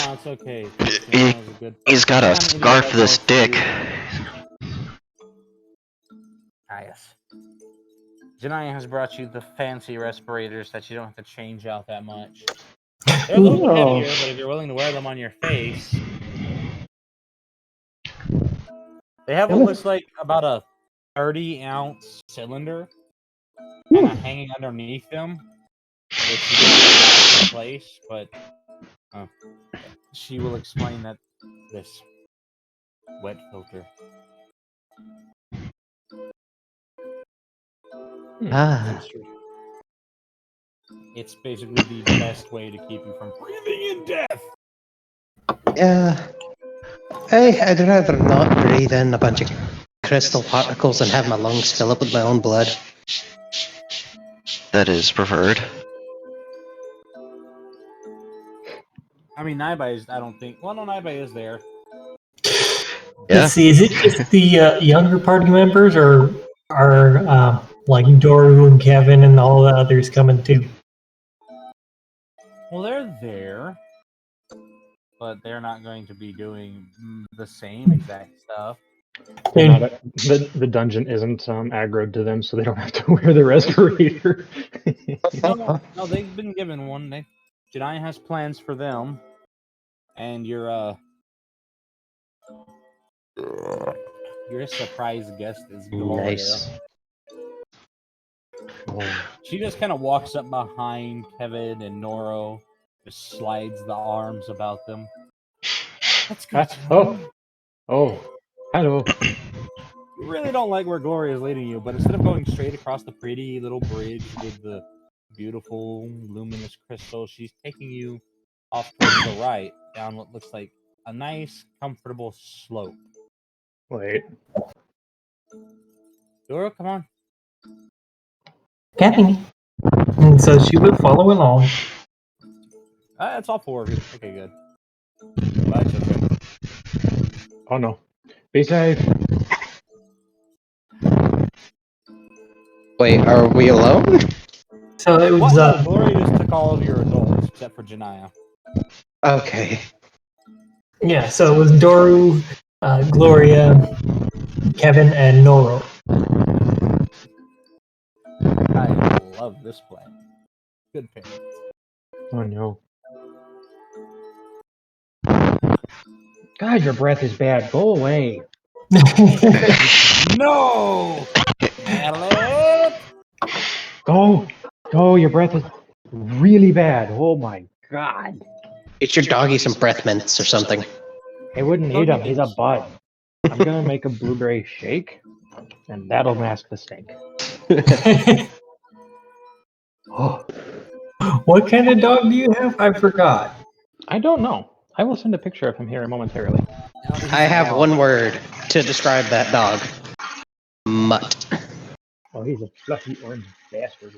No, it's okay. He's got a scar for this dick. Ah, yes. Janaya has brought you the fancy respirators that you don't have to change out that much. They're a little bit heavier, but if you're willing to wear them on your face, they have what looks like about a 30-ounce cylinder kind of hanging underneath them, which you don't in place. But she will explain that this wet filter. It's basically the best way to keep you from breathing in death. Yeah. Hey, I'd rather not breathe in a bunch of crystal particles and have my lungs fill up with my own blood. That is preferred. I mean, Naibai is, I don't think... Well, no, Naibai is there. Yeah. Let's see, is it just the younger party members, or are like Doru and Kevin and all the others coming too? Well, they're there, but they're not going to be doing the same exact stuff. The dungeon isn't aggroed to them, so they don't have to wear the respirator. No, they've been given one. Janai has plans for them, and you're a surprise guest is Gloria. Nice. She just kind of walks up behind Kevin and Noro, just slides the arms about them. That's good. Oh, hello. You really don't like where Gloria is leading you, but instead of going straight across the pretty little bridge with the beautiful luminous crystal, she's taking you off towards the right, down what looks like a nice, comfortable slope. Wait. Dora, come on. Kathy. And so she would follow along. That's all four of you. Okay, good. Bye, children. Oh no. Be safe. Wait, are we alone? So it was Gloria just took all of your adults except for Janaya. Okay. yeah, so it was Doru, Gloria, Kevin, and Noro. I love this plan. Good parents. Oh no. God, your breath is bad. Go away. No! Go, your breath is really bad. Oh my god. Get your doggy some breath mints or something. I wouldn't eat him, he's a bud. I'm gonna make a blueberry shake, and that'll mask the stink. Oh, What kind of dog do you have? I forgot. I don't know. I will send a picture of him here momentarily. I have one word to describe that dog. Mutt. Oh, he's a fluffy orange bastard.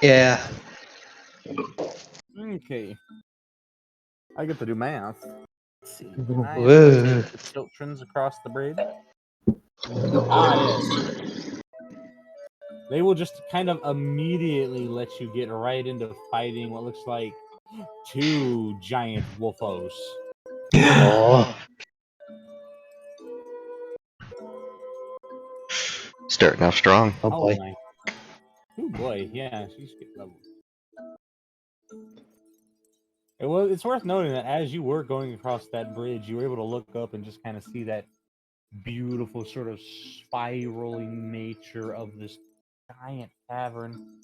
Yeah. Okay. I get to do math. Let's see. Whoa. Children's across the bridge. Yes. They will just kind of immediately let you get right into fighting what looks like two giant wolfos. Oh. Starting off strong. Oh boy. Oh boy, yeah, she's good level. It's worth noting that as you were going across that bridge, you were able to look up and just kind of see that beautiful sort of spiraling nature of this giant cavern.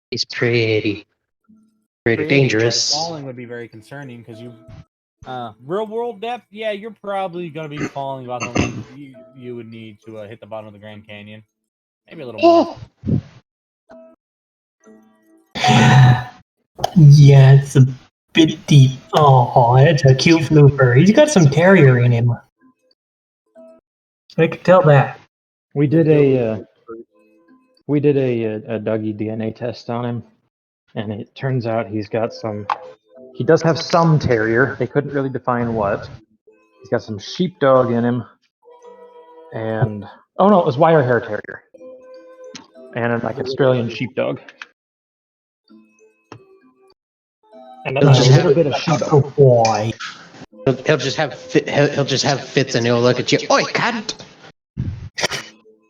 He's pretty dangerous. Falling would be very concerning because you, real world depth, yeah, you're probably gonna be falling about the length you would need to hit the bottom of the Grand Canyon. Maybe a little more. Yeah, it's a bit deep. Oh, it's a cute flooper. He's got some terrier in him. I can tell that. We did a Dougie DNA test on him, and it turns out he does have some terrier. They couldn't really define what. He's got some sheepdog in him, and oh no, it was wire hair terrier, and like Australian sheepdog. And He'll a just little have- bit of Shiba. Oh boy. He'll just have he'll just have fits, and he'll look at you. Oi, cunt!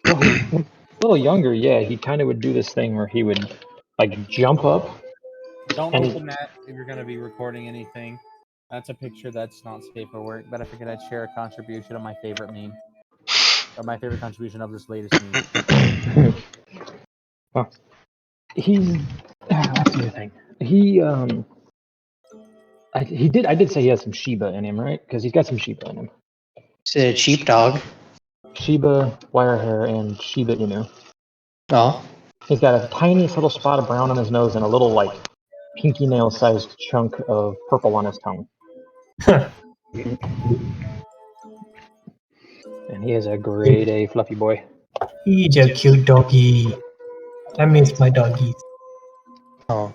Well, when a little younger, yeah, he kind of would do this thing where he would like jump up. Don't And- open that if you're going to be recording anything. That's a picture that's not safe for work, but I figured I'd share a contribution of my favorite meme. Or my favorite contribution of this latest meme. Well, he's what's the other thing? I did say he has some Shiba in him, right? Because he's got some Shiba in him. Said sheepdog. Shiba, wire hair, and Shiba Inu. Oh, He's got a tiniest little spot of brown on his nose and a little like pinky nail sized chunk of purple on his tongue. And he is a grade A fluffy boy. He's a cute doggy. I miss my doggies. oh.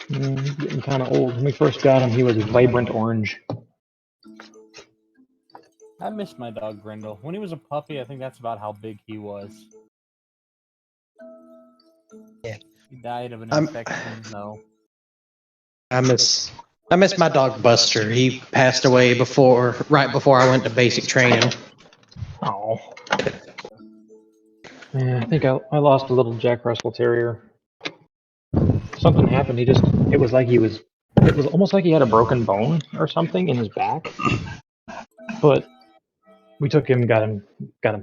He's getting kind of old. When we first got him, he was vibrant orange. I miss my dog Grindel. When he was a puppy, I think that's about how big he was. Yeah. He died of an I'm- infection, no. I miss my dog Buster. He passed away right before I went to basic training. Oh. Yeah, I think I lost a little Jack Russell Terrier. Something happened. It was almost like he had a broken bone or something in his back. But we took him, got him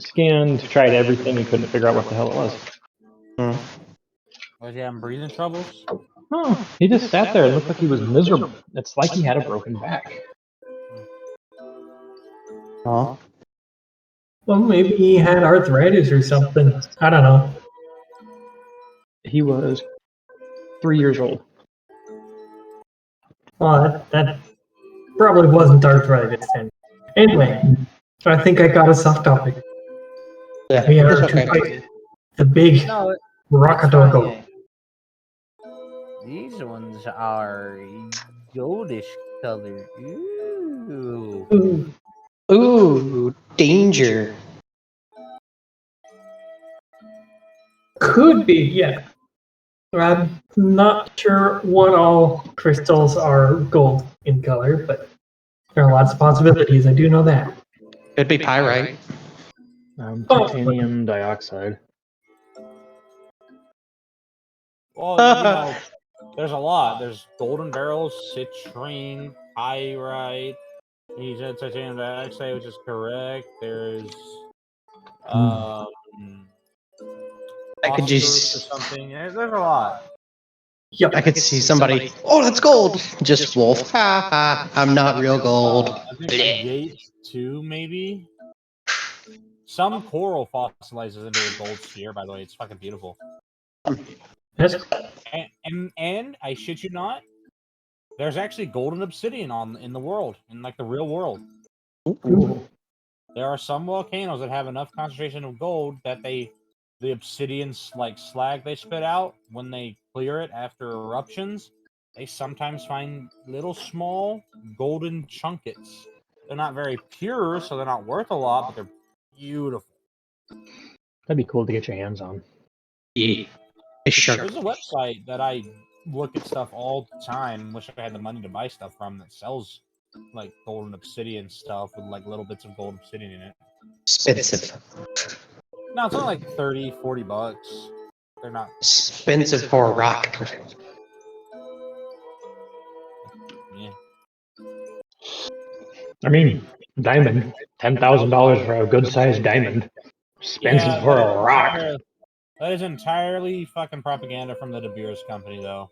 scanned, tried everything, and couldn't figure out what the hell it was. Was he having breathing troubles? Oh, he just sat there and looked like he was miserable. It's like he had a broken back. Oh, Well, maybe he had arthritis or something. I don't know. He was 3 years old. Well, that probably wasn't arthritis then. Anyway, I think I got us off topic. yeah. We are it's to okay. fight the big No, it's Rockadogo. fine. These ones are goldish color. Ooh. Ooh, Ooh, danger. could be, yeah. I'm not sure what all crystals are gold in color, but there are lots of possibilities. I do know that. Could be pyrite. Titanium dioxide. Well, you know, there's a lot. There's golden barrels, citrine, pyrite. He said titanium dioxide, which is correct. There's I could phosphorus just- or something. There's a lot. Yep. I could see somebody. Oh, that's gold. Just wolf. Ha ha. I'm not real gold. I think Gates too, maybe. Some coral fossilizes into a gold sphere. By the way, it's fucking beautiful. That's And I shit you not, there's actually golden obsidian in the world, in like the real world. ooh. There are some volcanoes that have enough concentration of gold that the obsidian like slag they spit out when they clear it after eruptions, they sometimes find little small golden chunkets. They're not very pure, so they're not worth a lot, but they're beautiful. That'd be cool to get your hands on. Yeah. Sure. There's a website that I look at stuff all the time. Wish I had the money to buy stuff from that sells like golden obsidian stuff with like little bits of gold obsidian in it. Expensive. No, it's only like 30, 40 bucks. They're not. Expensive for a rock. Yeah. I mean, diamond. $10,000 for a good sized diamond. Expensive for a rock. That is entirely fucking propaganda from the De Beers company, though.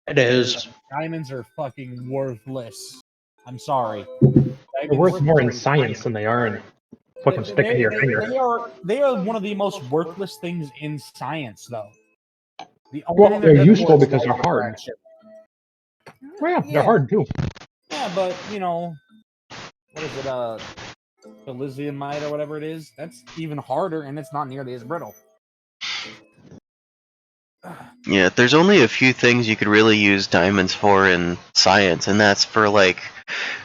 It is. Diamonds are fucking worthless. I'm sorry. They're worth more in science than they are in fucking stick of your finger. They are one of the most worthless things in science, though. The Well, thing they're that useful does because they're is hard. fraction. Well, yeah, they're hard too. Yeah, but you know, what is it? Elysiumite or whatever it is. That's even harder, and it's not nearly as brittle. Yeah, there's only a few things you could really use diamonds for in science, and that's for like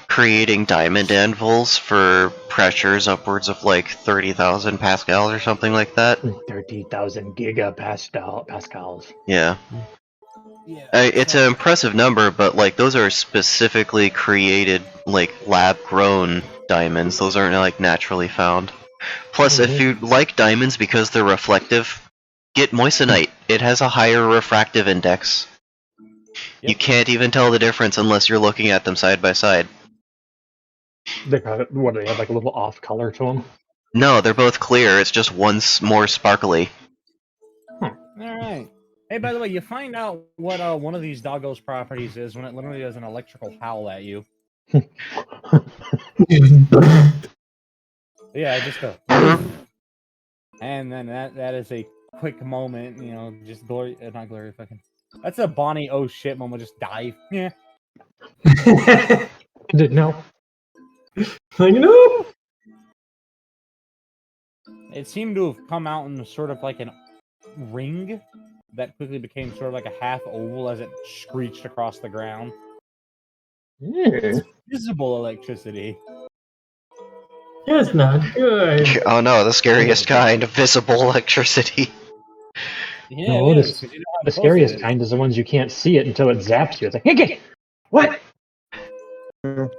creating diamond anvils for pressures upwards of like 30,000 pascals or something like that. 30,000 gigapascals. Yeah. Yeah. It's so- an impressive number, but like those are specifically created, like lab-grown diamonds. Those aren't like naturally found. Plus, if you like diamonds because they're reflective, get moissanite. It has a higher refractive index. You Yep. can't even tell the difference unless you're looking at them side by side. They got it. What do they have? Like a little off color to them. No, they're both clear. It's just one's more sparkly. All right. Hey, by the way, you find out what one of these doggos properties is when it literally does an electrical howl at you. Yeah, just a. And then that is a quick moment, you know, just glory, not glory, fucking. That's a Bonnie oh shit moment, just dive. Yeah. Didn't know. Like, no. It seemed to have come out in sort of like an ring that quickly became sort of like a half oval as it screeched across the ground. Yeah. Visible electricity. That's not good. Oh no, the scariest kind of visible electricity. Yeah, No, it this- is, 'cause you know how The close it scariest is. kind is the ones you can't see it until it zaps you. It's like, hey, what?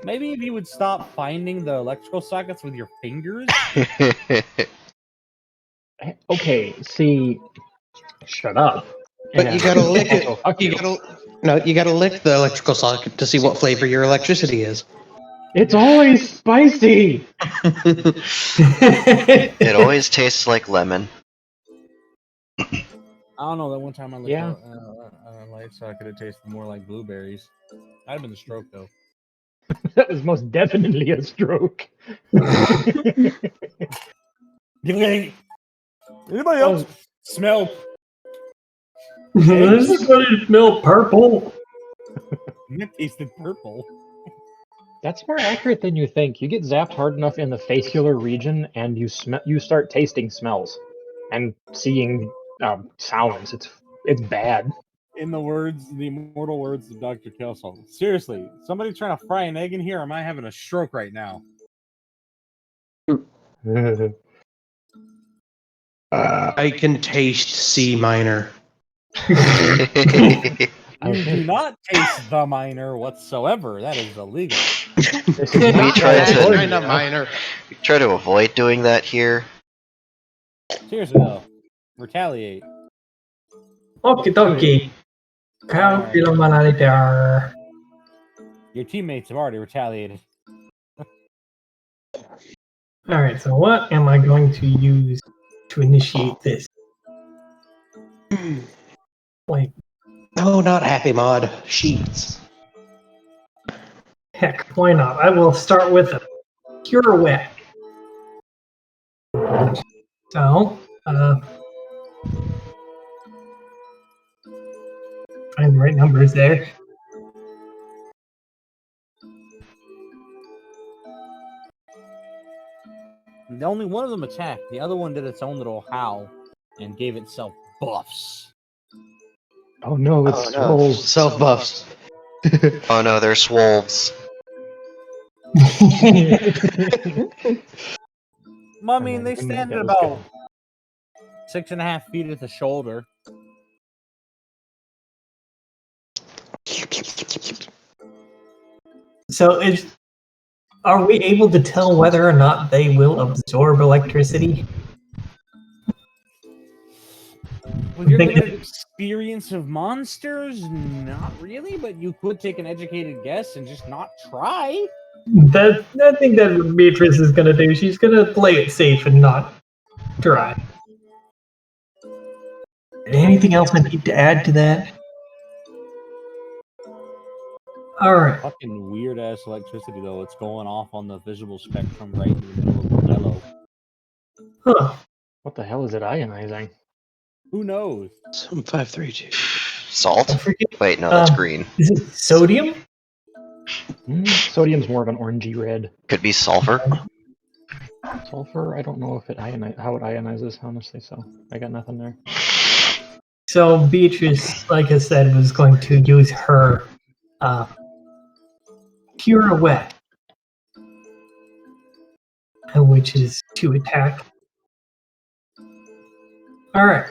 Maybe if you would stop finding the electrical sockets with your fingers. Okay, see, shut up. But you gotta lick it. Also, fuck You gotta lick the electrical socket to see what flavor your electricity is. It's always spicy. It always tastes like lemon. I don't know. That one time I looked Yeah. at a light socket, it tasted more like blueberries. I'd have been the stroke though. That was most definitely a stroke. Anybody else smell? This is going to smell purple. It tasted purple. That's more accurate than you think. You get zapped hard enough in the facial region, and you start tasting smells and seeing sounds. It's bad. In the immortal words of Dr. Kelso. Seriously, somebody trying to fry an egg in here? Or am I having a stroke right now? I can taste C minor. You do not taste the minor whatsoever. That is illegal. This is We not try to- California. minor. Try to avoid doing that here. Seriously though, retaliate. Okie dokie. Calculator. Your teammates have already retaliated. Alright, so what am I going to use to initiate this? Like, No, not happy mod. Sheets. heck, why not? I will start with a pure wet. So, find the right numbers there. Only one of them attacked. The other one did its own little howl and gave itself buffs. Oh no, it's swole. Self buffs. Oh no, they're swolves. Well, I mean, they And then stand that at was about 6.5 feet at the shoulder. So, are we able to tell whether or not they will absorb electricity? With your They limited could- experience of monsters, not really, but you could take an educated guess and just not try. I think that's what Beatrice is going to do. She's going to play it safe and not try. Anything else I need to add to that? Alright. Fucking weird ass electricity though. It's going off on the visible spectrum right in the middle of Bordello. Huh. What the hell is it ionizing? Who knows? Some 532. I Salt? forget. Wait, no, that's Um, green. Is it sodium? Sodium's more of an orangey red. Could be sulfur. Sulfur, I don't know if how it ionizes, honestly, so I got nothing there. So Beatrice, like I said, was going to use her pure wet, which is to attack. All right.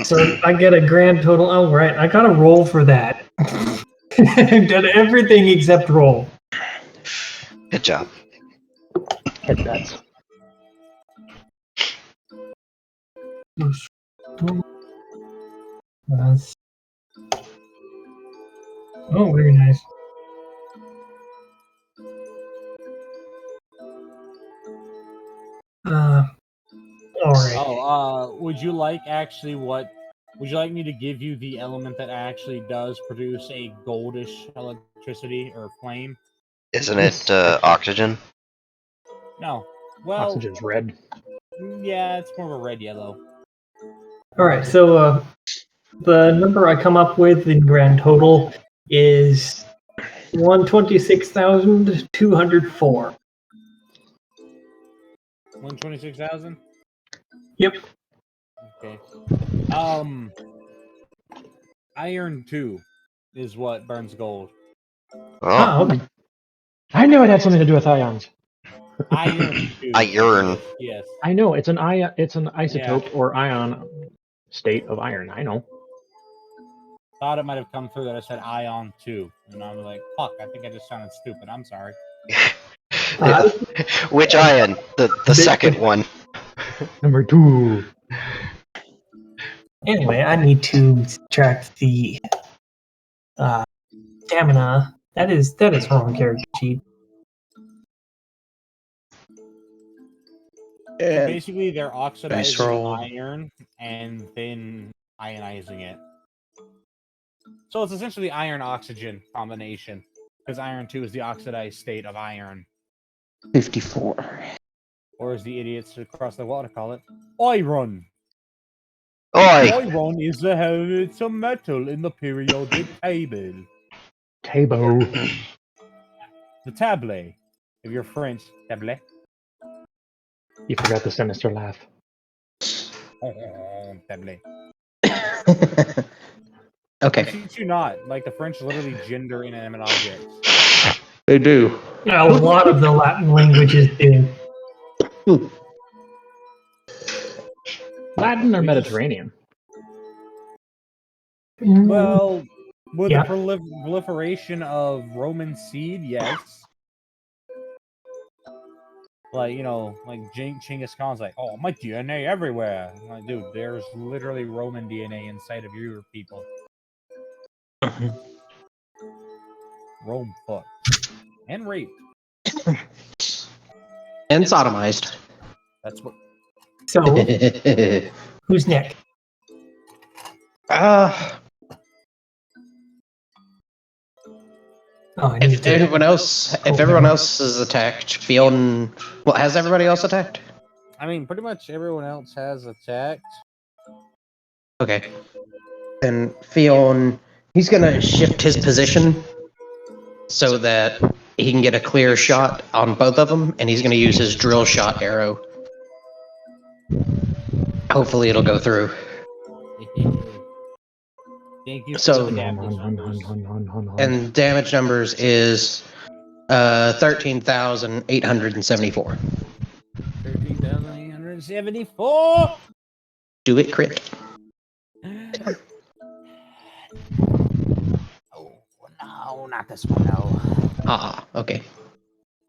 So I get a grand total. Oh, right. I got to roll for that. I've done everything except roll. Good job. Headshots. Oh, very nice. All right. Oh, would you like me to give you the element that actually does produce a goldish electricity or flame? Isn't Yes. it oxygen? No. Well, Oxygen's red. yeah, it's more of a red-yellow. All right. So the number I come up with in grand total is 126,204. 126,000? Yep. Okay. Iron 2 is what burns gold. Oh, Okay. I knew it had something to do with ions. Iron 2. Iron. Yes. I know it's an it's an Yeah. isotope or ion state of iron. I know. Thought it might have come through that I said ion 2. And I was like, fuck, I think I just sounded stupid. I'm sorry. Which ion? The second one. Number 2. Anyway, I need to subtract the stamina. That is wrong character sheet. So And basically, they're oxidizing roll. iron and then ionizing it. So it's essentially iron-oxygen combination, because iron 2 is the oxidized state of iron. 54. Or as the idiots across the water call it, iron. Oi! Iron is the it's a metal in the periodic table. Tabo. The table. If you're French, table. You forgot the sinister laugh. Table. Okay, Teach you not. Like the French literally gender inanimate objects. they do. A lot of the Latin languages do. Latin or We just- Mediterranean? Well, with Yeah. the proliferation of Roman seed, yes. Like, like Genghis Khan's like, oh, my DNA everywhere. I'm like, dude, there's literally Roman DNA inside of your people. Rome fucked. And raped. And sodomized. That's what. So, who's next? Oh, I need If to. everyone else is attacked, Fionn. Well, has everybody else attacked? I mean, pretty much everyone else has attacked. Okay. Then Fionn, he's gonna shift his position so that he can get a clear shot on both of them, and he's gonna use his drill shot arrow. Hopefully, it'll go through. Thank you for So- the damage numbers. And damage numbers is 13,874. 13,874! Do it crit. Oh, no, not this one, no. Okay.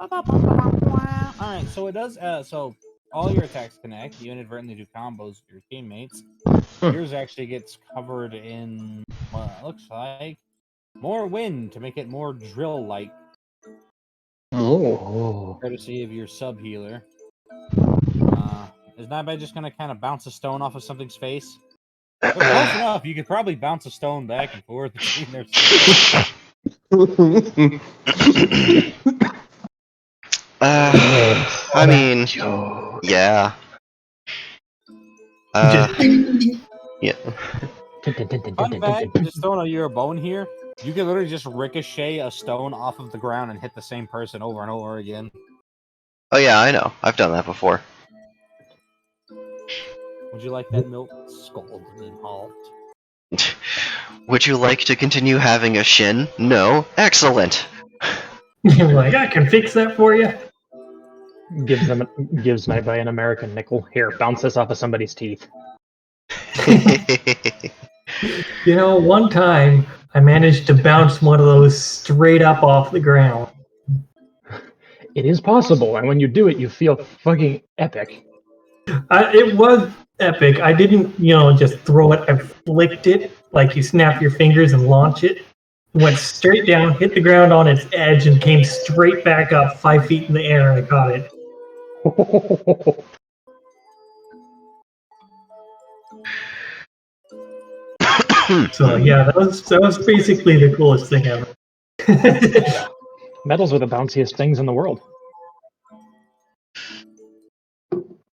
Alright, so it does, so all your attacks connect. You inadvertently do combos with your teammates. Yours actually gets covered in what it looks like more wind to make it more drill-like, Oh. courtesy of your sub-healer. Is Nightbite just gonna kind of bounce a stone off of something's face? But close enough, you could probably bounce a stone back and forth between their I mean, yeah. Yeah. Fun fact, just throwing you a bone here, you can literally just ricochet a stone off of the ground and hit the same person over and over again. Oh yeah, I know. I've done that before. Would you like that milk scalded and halt? Would you like to continue having a shin? No? Excellent! Like, I can fix that for you. Gives Nightbite an American nickel. Here, bounce this off of somebody's teeth. You know, one time I managed to bounce one of those straight up off the ground. It is possible, and when you do it, you feel fucking epic. It was epic. I didn't, just throw it. I flicked it like you snap your fingers and launch it. Went straight down, hit the ground on its edge, and came straight back up 5 feet in the air, and I caught it. So yeah, that was basically the coolest thing ever. Metals are the bounciest things in the world.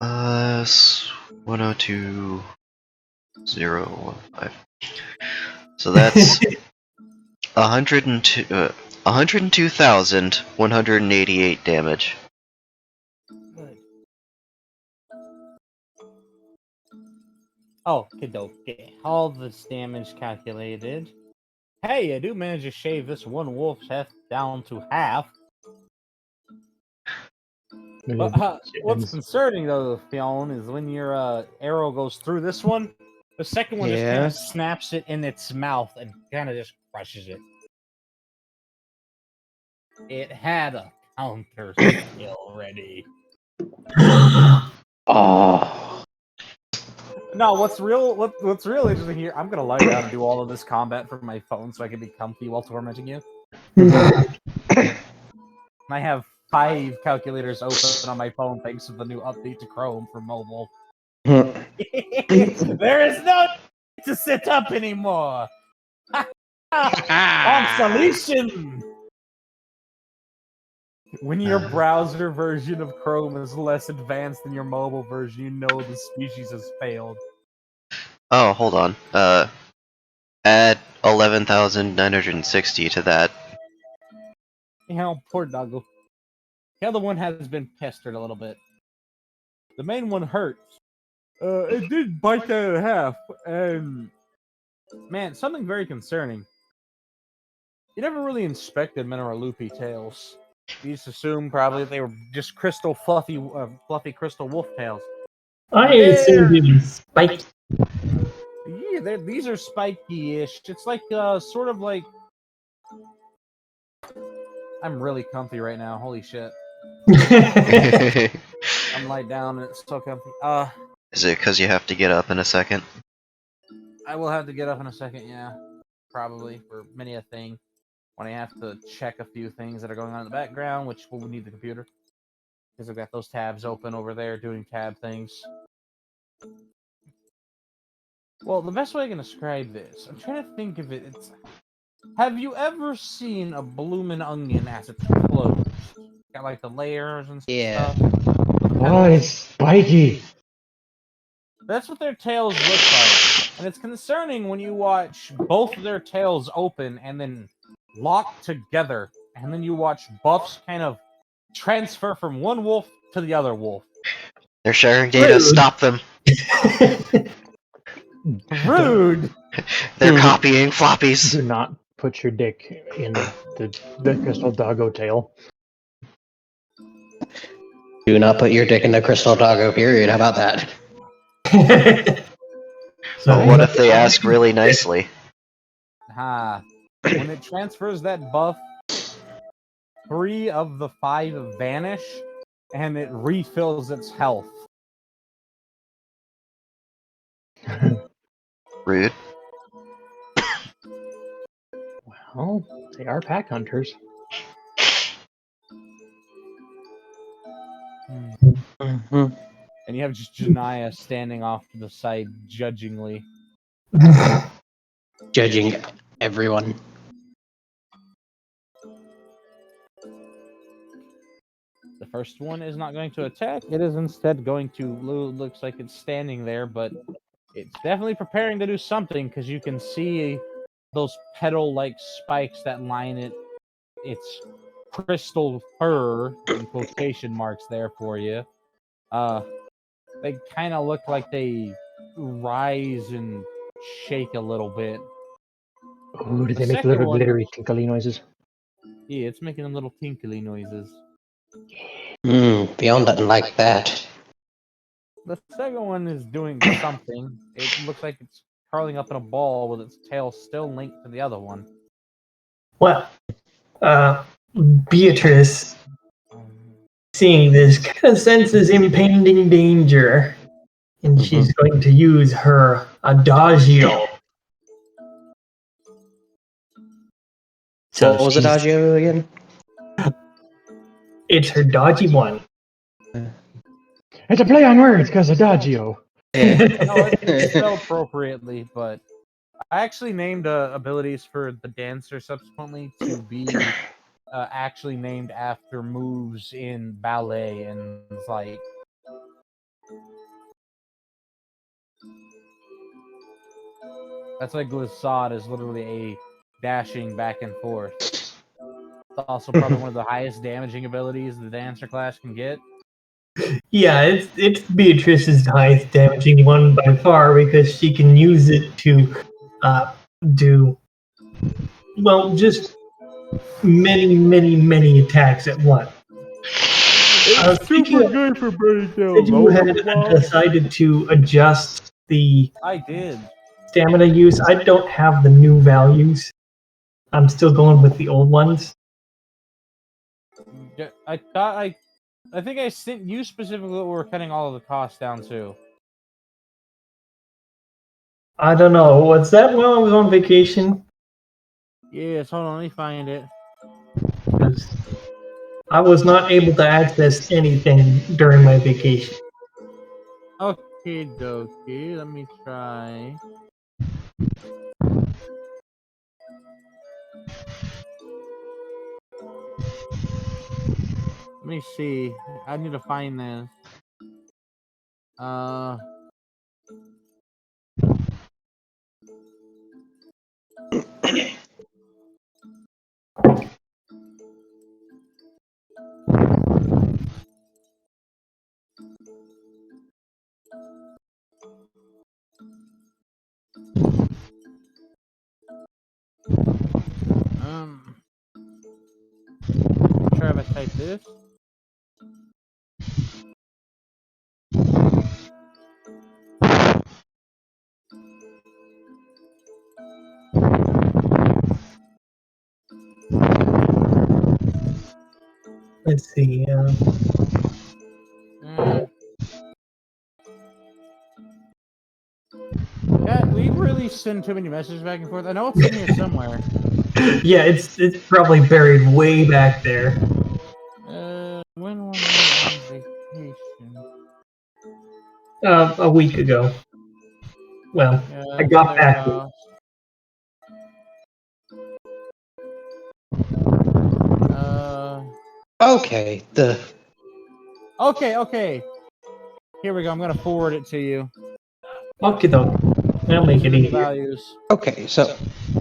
102.015. So that's 102,188 damage. Oh, okay. All this damage calculated. Hey, I do manage to shave this one wolf's head down to half. But what's concerning though, Fionn, is when your arrow goes through this one, the second one just kind Yeah. of snaps it in its mouth and kind of just crushes it. It had a counter skill ready. Oh. No, what's real interesting here? I'm gonna lie down and do all of this combat from my phone so I can be comfy while tormenting you. I have 5 calculators open on my phone thanks to the new update to Chrome for mobile. There is no need to sit up anymore. Obsolescence. When your browser version of Chrome is less advanced than your mobile version, you know the species has failed. Oh, hold on. Add 11,960 to that. Poor doggo. The other one has been pestered a little bit. The main one hurts. It did bite that in half, and man, something very concerning. You never really inspected mineral loopy tails. You just assumed probably they were just crystal fluffy crystal wolf tails. I assumed it was spiky. Yeah, these are spiky-ish. It's like sort of like. I'm really comfy right now. Holy shit! I'm lying down and it's so comfy. Is it because you have to get up in a second? I will have to get up in a second. Yeah, probably for many a thing. When I have to check a few things that are going on in the background, which will need the computer. Because I've got those tabs open over there doing tab things. Well, the best way I can describe this, I'm trying to think of it. Have you ever seen a bloomin' onion as it's closed? Got like the layers and Yeah. stuff. Oh, it's spiky. That's what their tails look like. And it's concerning when you watch both of their tails open and then lock together. And then you watch buffs kind of transfer from one wolf to the other wolf. They're sharing data. Rude. Stop them. Rude! They're copying floppies. Do not put your dick in the crystal doggo tail. Do not put your dick in the crystal doggo, period. How about that? But what if they ask really nicely? When it transfers that buff, 3 of the 5 vanish, and it refills its health. Rude. Well, they are pack hunters. Mm-hmm. And you have just Janaya standing off to the side, judgingly. Judging everyone. The first one is not going to attack. It is instead going to looks like it's standing there, but it's definitely preparing to do something because you can see those petal-like spikes that line its crystal fur in quotation marks there for you. They kind of look like they rise and shake a little bit. Ooh, did The they make second little one- glittery tinkly noises? Yeah, it's making them little tinkly noises. Beyond doesn't like that. The second one is doing something. It looks like it's curling up in a ball with its tail still linked to the other one. Well, Beatrice, seeing this, kind of senses impending danger, and she's going to use her adagio. So What was she's- Adagio again? It's her dodgy one. It's a play on words, because Adagio. Yeah. No, it's spelled appropriately, but I actually named abilities for the dancer subsequently to be actually named after moves in ballet, and it's like that's like glissade is literally a dashing back and forth. It's also probably one of the highest damaging abilities the dancer class can get. Yeah, it's Beatrice's highest damaging one by far because she can use it to do just many attacks at once. I was thinking of- good for bringing down Said you had decided to adjust the I did. stamina use. I don't have the new values. I'm still going with the old ones. I think I sent you specifically what we're cutting all of the costs down to. I don't know. Was that while I was on vacation? Yes, hold on, let me find it. 'Cause I was not able to access anything during my vacation. Okay, dokie, let me try. Let me see. I need to find this. Try if I type this. Let's see. Yeah, we really send too many messages back and forth. I know it's in here somewhere. Yeah, it's probably buried way back there. When was I on vacation? A week ago. Well, I Yeah, got back. Okay, Okay. Here we go. I'm gonna forward it to you. Okay, though. That'll make it The easier. values. okay, so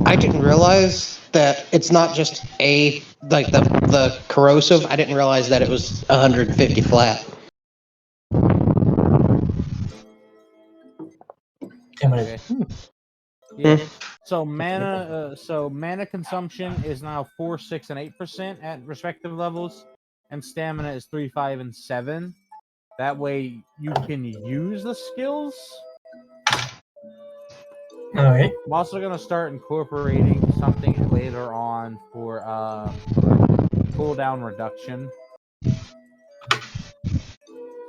I didn't realize that it's not just the corrosive. I didn't realize that it was 150 flat. Okay. Yeah. So mana consumption is now 4, 6, and 8% at respective levels, and stamina is 3, 5, and 7. That way you can use the skills. All right. I'm also gonna start incorporating something later on for cooldown reduction.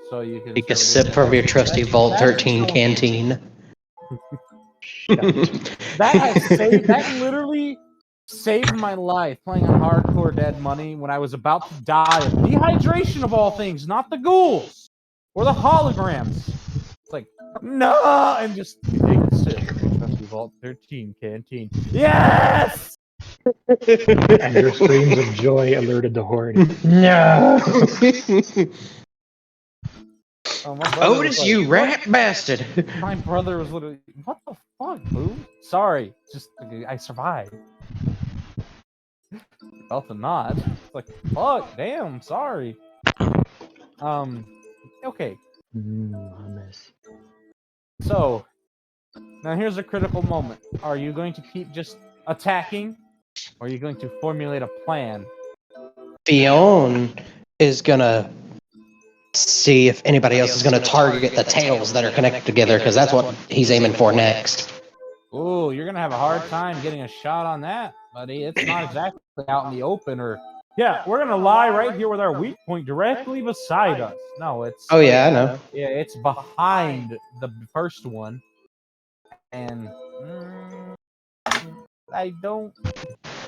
So you can Take a still sip get from your trusty Vault That's 13 so- canteen. That literally saved my life playing on Hardcore Dead Money when I was about to die of dehydration of all things, not the ghouls or the holograms. It's like, no, and just you take a sip of your trusty Vault 13 canteen. Yes! And your screams of joy alerted the horde. No! Oh, my brother was Otis, like, you "What?" rat bastard! My brother was literally, what the fuck, boo? Sorry, just I survived. Felt the nod. It's like, fuck, damn, sorry. Okay. Hummus. So, now here's a critical moment. Are you going to keep just attacking, or are you going to formulate a plan? Fionn is gonna see if anybody else is going to target the tails that are connected together, because that's what he's aiming for next. Ooh, you're gonna have a hard time getting a shot on that, buddy. It's not exactly out in the open, or yeah, we're gonna lie right here with our weak point directly beside us. No, it's Oh yeah, I know. yeah, it's behind the first one, and I don't.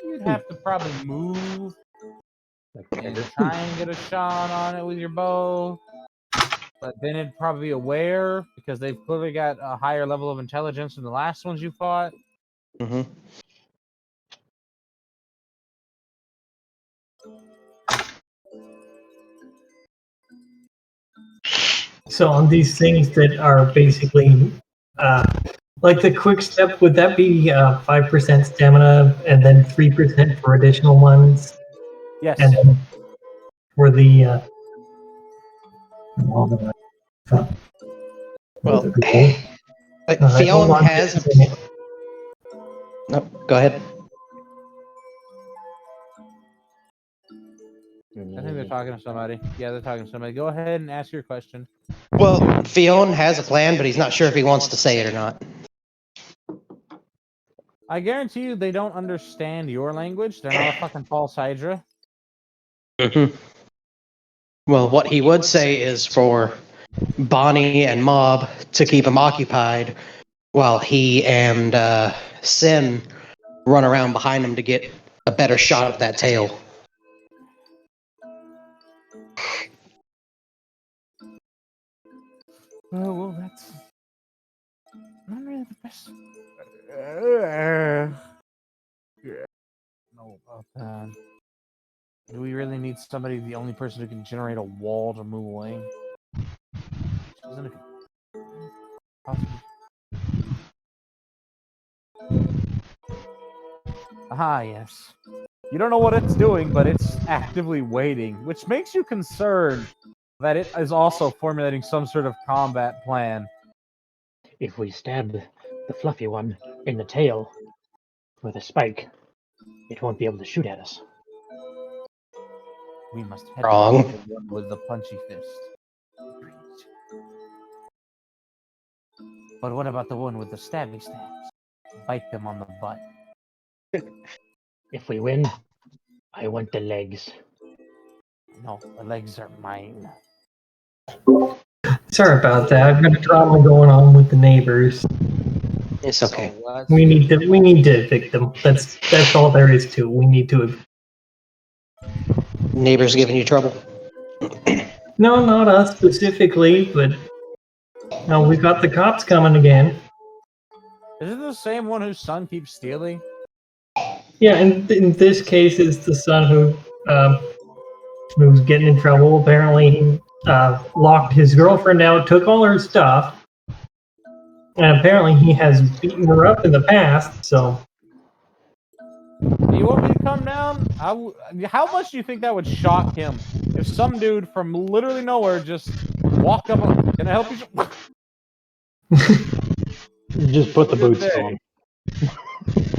You'd have to probably move and try and get a shot on it with your bow. But then it'd probably be aware because they've clearly got a higher level of intelligence than the last ones you fought. Mm-hmm. So on these things that are basically like the quick step, would that be 5% stamina and then 3% for additional ones? Yes. And then for the Well, Fionn has. No, go ahead. I think they're talking to somebody. Yeah, they're talking to somebody. Go ahead and ask your question. Well, Fionn has a plan, but he's not sure if he wants to say it or not. I guarantee you they don't understand your language. They're not a fucking false Hydra. Mm-hmm. Well, what he would say is for Bonnie and Mob to keep him occupied while he and Sin run around behind him to get a better shot at that tail. Oh, well, that's not really the best. No, about that. Do we really need somebody, the only person who can generate a wall to move away? Isn't it possible? Ah, yes. You don't know what it's doing, but it's actively waiting, which makes you concerned that it is also formulating some sort of combat plan. If we stab the fluffy one in the tail with a spike, it won't be able to shoot at us. We must head Wrong. to the one with the punchy fist. But what about the one with the stabby stabs? Bite them on the butt. If we win, I want the legs. No, the legs are mine. sorry about that. I've got a drama going on with the neighbors. It's okay. So, We need to evict them. That's all there is to it. We need to. Neighbors giving you trouble? No, not us specifically, but no, we got the cops coming again. Is it the same one whose son keeps stealing? Yeah, and in this case, it's the son who's getting in trouble. Apparently, he locked his girlfriend out, took all her stuff, and apparently he has beaten her up in the past. So, You want me to come down? How much do you think that would shock him if some dude from literally nowhere just walked up and, can I help you? Just put the boots on.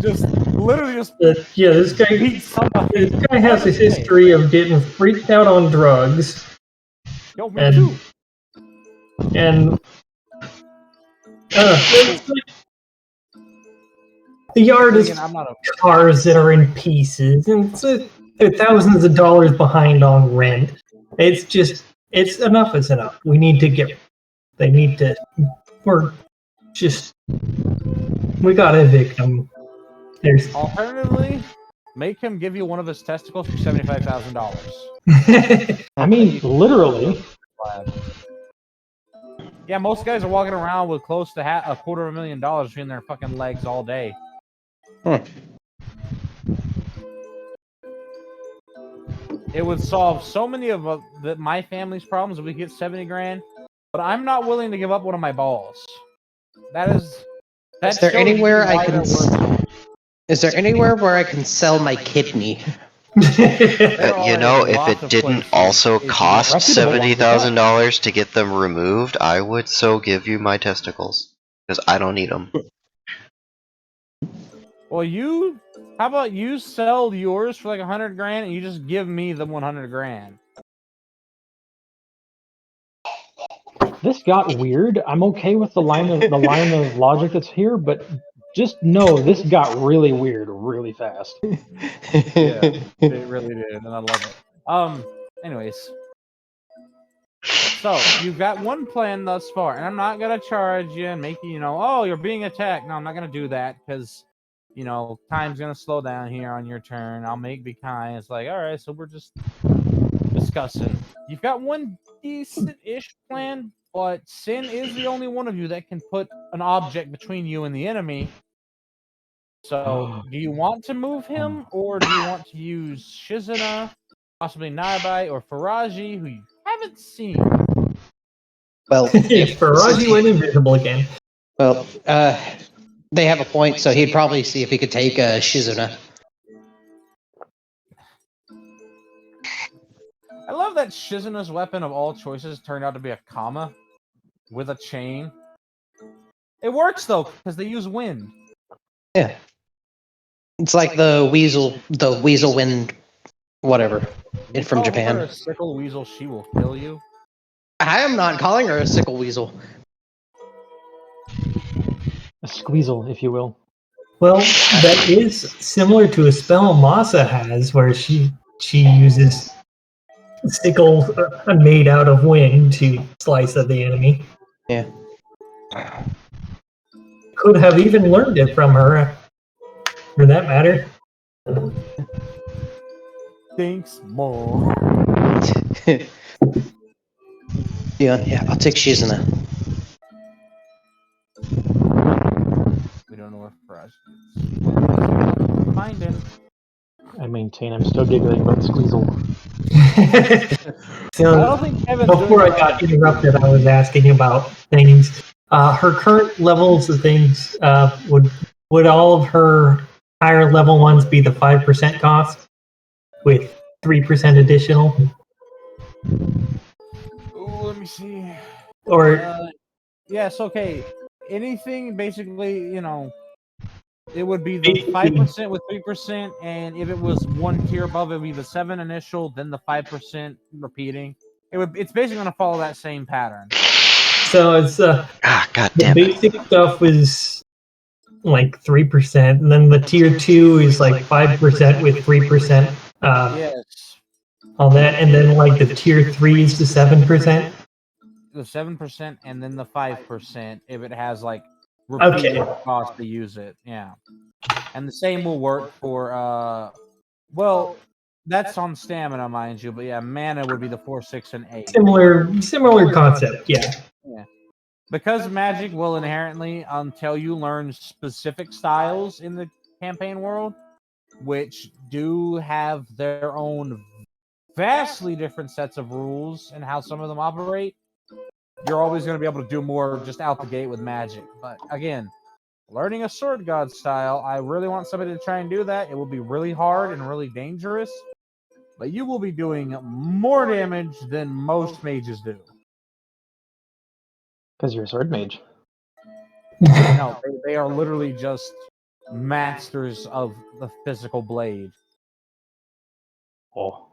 Just literally just yeah, this beat somebody. has a history of getting freaked out on drugs, Yo, me too. and it's like, the yard is I'm not a cars that are in pieces, and they're thousands of dollars behind on rent. It's just, it's enough is enough. We need to get, they need to, we're just, we gotta evict them. There's, Alternatively, make him give you one of his testicles for $75,000. I mean, literally. Yeah, most guys are walking around with close to $250,000 between their fucking legs all day. It would solve so many of my family's problems if we get 70 grand. But I'm not willing to give up one of my balls. Is there anywhere I can? Is there anywhere where I can sell my kidney? You know, if it didn't also cost $70,000 to get them removed, I would so give you my testicles because I don't need them. Well, how about you sell yours for like 100 grand and you just give me the 100 grand? this got weird. I'm okay with the line of logic that's here, but just know this got really weird really fast. Yeah, it really did, and I love it. Anyways, so you've got one plan thus far, and I'm not gonna charge you and make you, oh, you're being attacked. No, I'm not gonna do that because, time's gonna slow down here on your turn. I'll be kind. It's like, all right, so we're just discussing. You've got one decent-ish plan, but Sin is the only one of you that can put an object between you and the enemy. So, do you want to move him, or do you want to use Shizuna, possibly Naibai, or Faraji, who you haven't seen? Well, Faraji went invisible again. well, they have a point, so he'd probably see if he could take Shizuna. I love that Shizuna's weapon of all choices turned out to be a Kama with a chain. It works though, because they use wind. Yeah. It's like the weasel wind, whatever, You from call Japan. her a sickle weasel, she will kill you. I am not calling her a sickle weasel. A squeezle, if you will. Well, that is similar to a spell Masa has, where she uses sickle made out of wind to slice at the enemy. Yeah. Could have even learned it from her, for that matter. Thanks, more. Yeah, I'll take Shizuna. We don't know where Faraji is. Find him. I maintain I'm still giggling about the squeezle. I So, don't think Kevin's before I doing got interrupted, I was asking about things. Her current levels of things, would all of her higher level ones be the 5% cost with 3% additional? Ooh, let me see. Or Yes, okay. Anything basically, it would be the 5% with 3%, and if it was one tier above, it would be the 7 initial, then the 5% repeating. It's basically going to follow that same pattern. so it's God the damn it. basic stuff is like 3%, and then the tier 2 is like 5% with 3% Yes. on that, and then like the tier 3 is the 7%. The 7% and then the 5% if it has like repeated cost to use it. Yeah. And the same will work for well, that's on stamina, mind you, but yeah, mana would be the 4, 6, and 8. Similar concept, yeah. Yeah. Because magic will inherently, until you learn specific styles in the campaign world, which do have their own vastly different sets of rules and how some of them operate, you're always going to be able to do more just out the gate with magic. But again, learning a sword god style, I really want somebody to try and do that. It will be really hard and really dangerous, but you will be doing more damage than most mages do. Because you're a sword mage. No, they are literally just masters of the physical blade. Oh.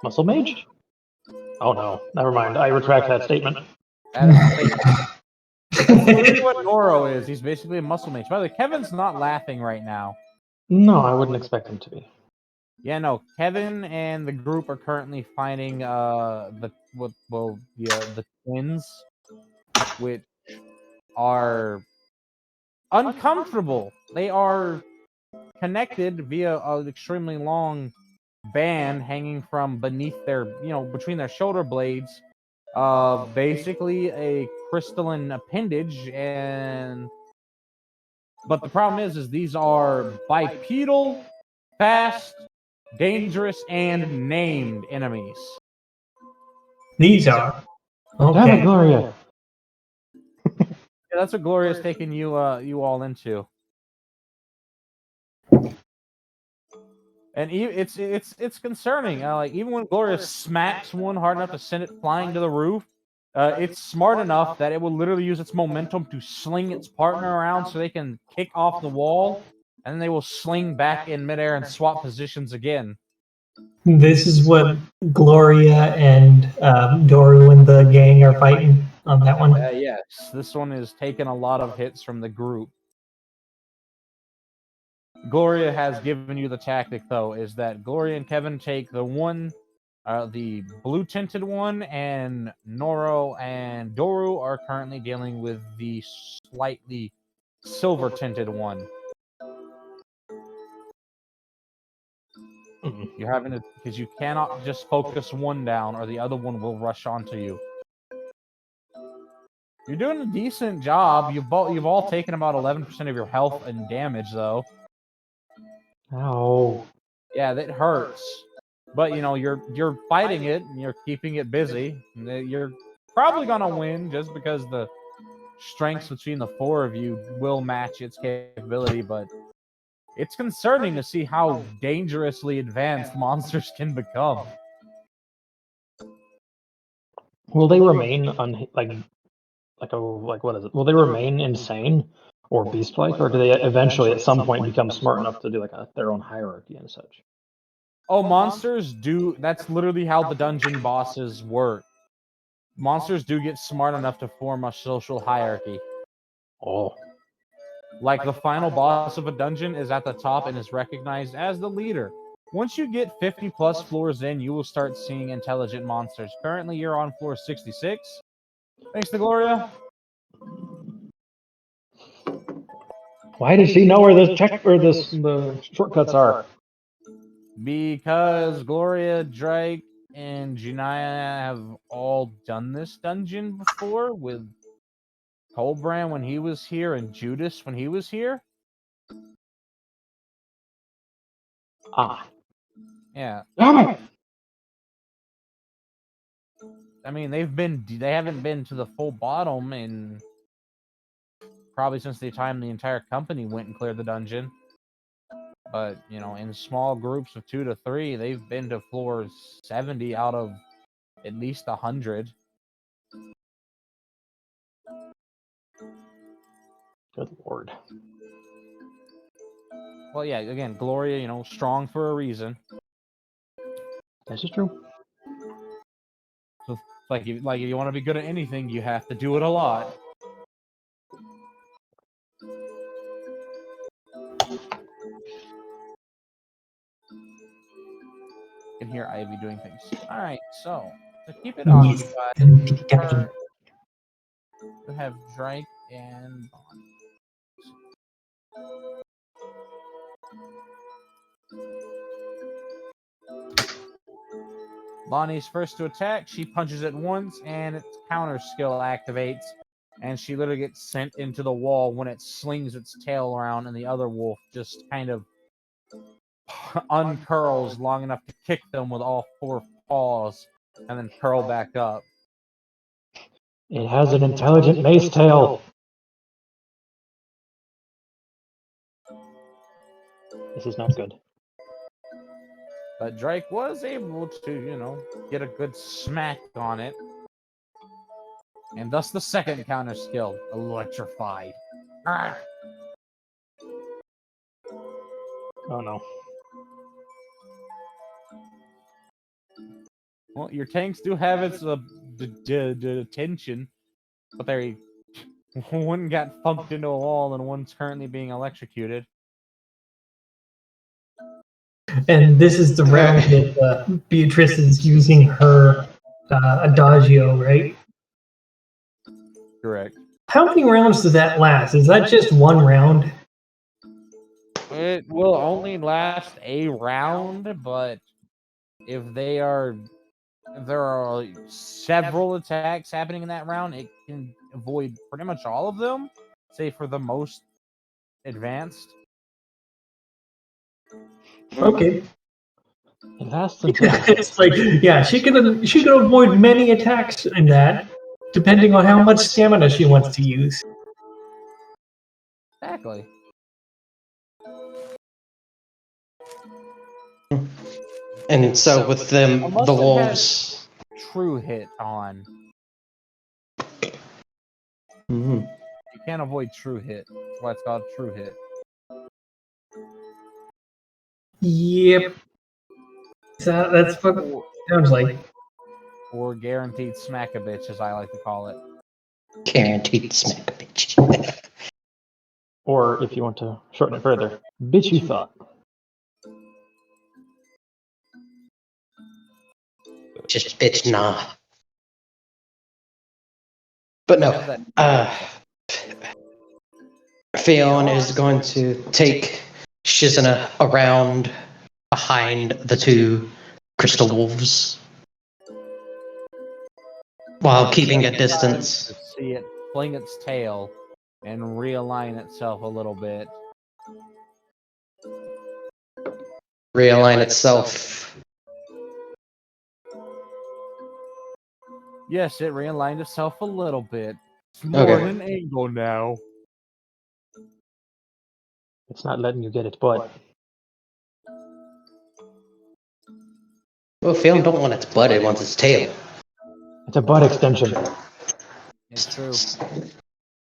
Muscle mage? Oh no. Never mind. I retract that statement. That's literally what Noro is. He's basically a muscle mage. By the way, Kevin's not laughing right now. No, I wouldn't expect him to be. Yeah, no. Kevin and the group are currently finding the twins, which are uncomfortable. They are connected via an extremely long band hanging from beneath their, between their shoulder blades. Basically a crystalline appendage, but the problem is these are bipedal, fast, dangerous, and named enemies. These are. Damn it, Okay. Gloria. Yeah, that's what Gloria's taking you all into. And it's concerning. Like even when Gloria smacks one hard enough to send it flying to the roof, it's smart enough that it will literally use its momentum to sling its partner around so they can kick off the wall, and then they will sling back in midair and swap positions again. This is what Gloria and Doru and the gang are fighting on that one. Yes, this one is taking a lot of hits from the group. Gloria has given you the tactic, though, is that Gloria and Kevin take the blue tinted one, and Noro and Doru are currently dealing with the slightly silver tinted one. You're having to, because you cannot just focus one down, or the other one will rush onto you. You're doing a decent job. You've all taken about 11% of your health and damage, though. Ow. Yeah, that hurts. But you're fighting it and you're keeping it busy. You're probably gonna win just because the strengths between the four of you will match its capability, but it's concerning to see how dangerously advanced monsters can become. Will they remain what is it? Will they remain insane or beast-like, or do they eventually at some point become smart enough to do their own hierarchy and such? Oh, monsters do. That's literally how the dungeon bosses work. Monsters do get smart enough to form a social hierarchy. Oh, Like the final boss of a dungeon is at the top and is recognized as the leader. Once you get 50 plus floors in, you will start seeing intelligent monsters. Currently, you're on floor 66. Thanks to Gloria. why does she know where the shortcuts are? Because Gloria, Drake, and Janaya have all done this dungeon before with Colbrand when he was here and Judas when he was here. Ah, Yeah. damn it! I mean, they haven't been to the full bottom in probably since the time the entire company went and cleared the dungeon. But, in small groups of 2 to 3, they've been to floors 70 out of at least 100. Good lord. Well, yeah, again, Gloria, strong for a reason. This is true. So, if you want to be good at anything, you have to do it a lot. You can hear Ivy doing things. All right, so to keep it Yes. occupied, we have Drake and Bond. Lonnie's first to attack. She punches it once, and its counter skill activates, and she literally gets sent into the wall when it slings its tail around, and the other wolf just kind of uncurls long enough to kick them with all 4 paws, and then curl back up. It has an intelligent mace tail. This is not good. But Drake was able to, get a good smack on it. And thus the second counter skill, electrified. Arrgh. Oh no. Well, your tanks do have its detention, but one got funked into a wall and one's currently being electrocuted. And this is the round that Beatrice is using her adagio, right? Correct. How many rounds does that last? Is that just one round? It will only last a round, but if there are several attacks happening in that round, it can avoid pretty much all of them, say for the most advanced. Okay. It lasts until It's like, yeah, she can avoid many attacks in that, depending on how much stamina she wants to use. Exactly. And so with them, Unless the it wolves. True hit on. Mhm. You can't avoid true hit. That's why it's called true hit. Yep. That's what it sounds like. Or guaranteed smack a bitch, as I like to call it. Guaranteed smack a bitch. Or if you want to shorten it further, bitch you thought. Just bitch nah. But We have no, that- Theon is going to take Shizuna around behind the two crystal wolves while keeping a distance. To see it fling its tail and realign itself a little bit. Realign itself. Yes, it realigned itself a little bit. It's more Okay. at an angle now. It's not letting you get its butt. Well, Theon don't want its butt, it wants its tail. It's a butt extension. It's true.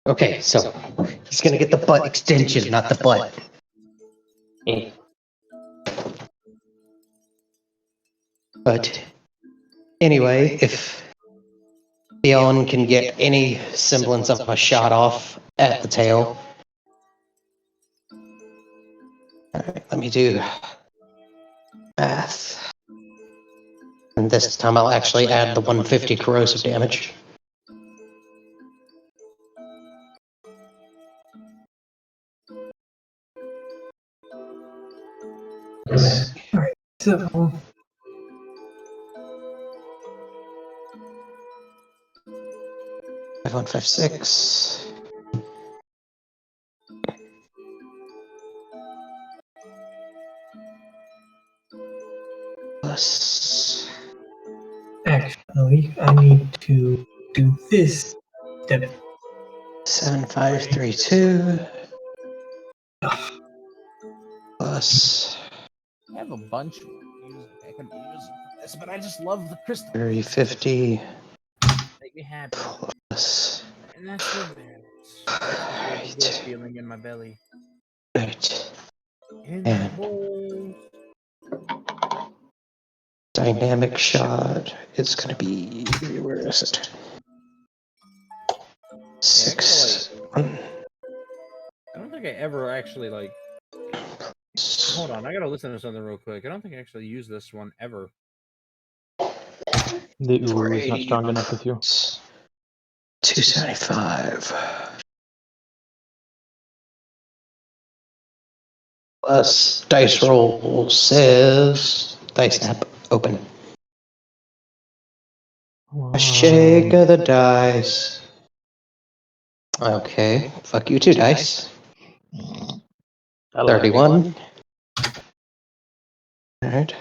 Okay, so he's gonna get the butt extension, not the butt. Eh. But anyway, if Theon can get any semblance of a shot off at the tail. Alright, let me do math. And this time I'll actually add the 150 corrosive damage. Alright, so 5156. Plus actually, I need to do this step. 7532. Plus I have a bunch of music I could use for this, but I just love the crystal. 350. Make me happy. Plus. And that's what matters. That's the good feeling in my belly. Right. In And- my bowl. Dynamic shot. It's gonna be. Where is it? 6. I don't think I ever actually like. Hold on, I gotta listen to something real quick. I don't think I actually used this one ever. The ooh is not strong enough with you. 275. Plus dice roll says dice snap open. A shake of the dice. Okay, fuck you too, dice. 31. Alright.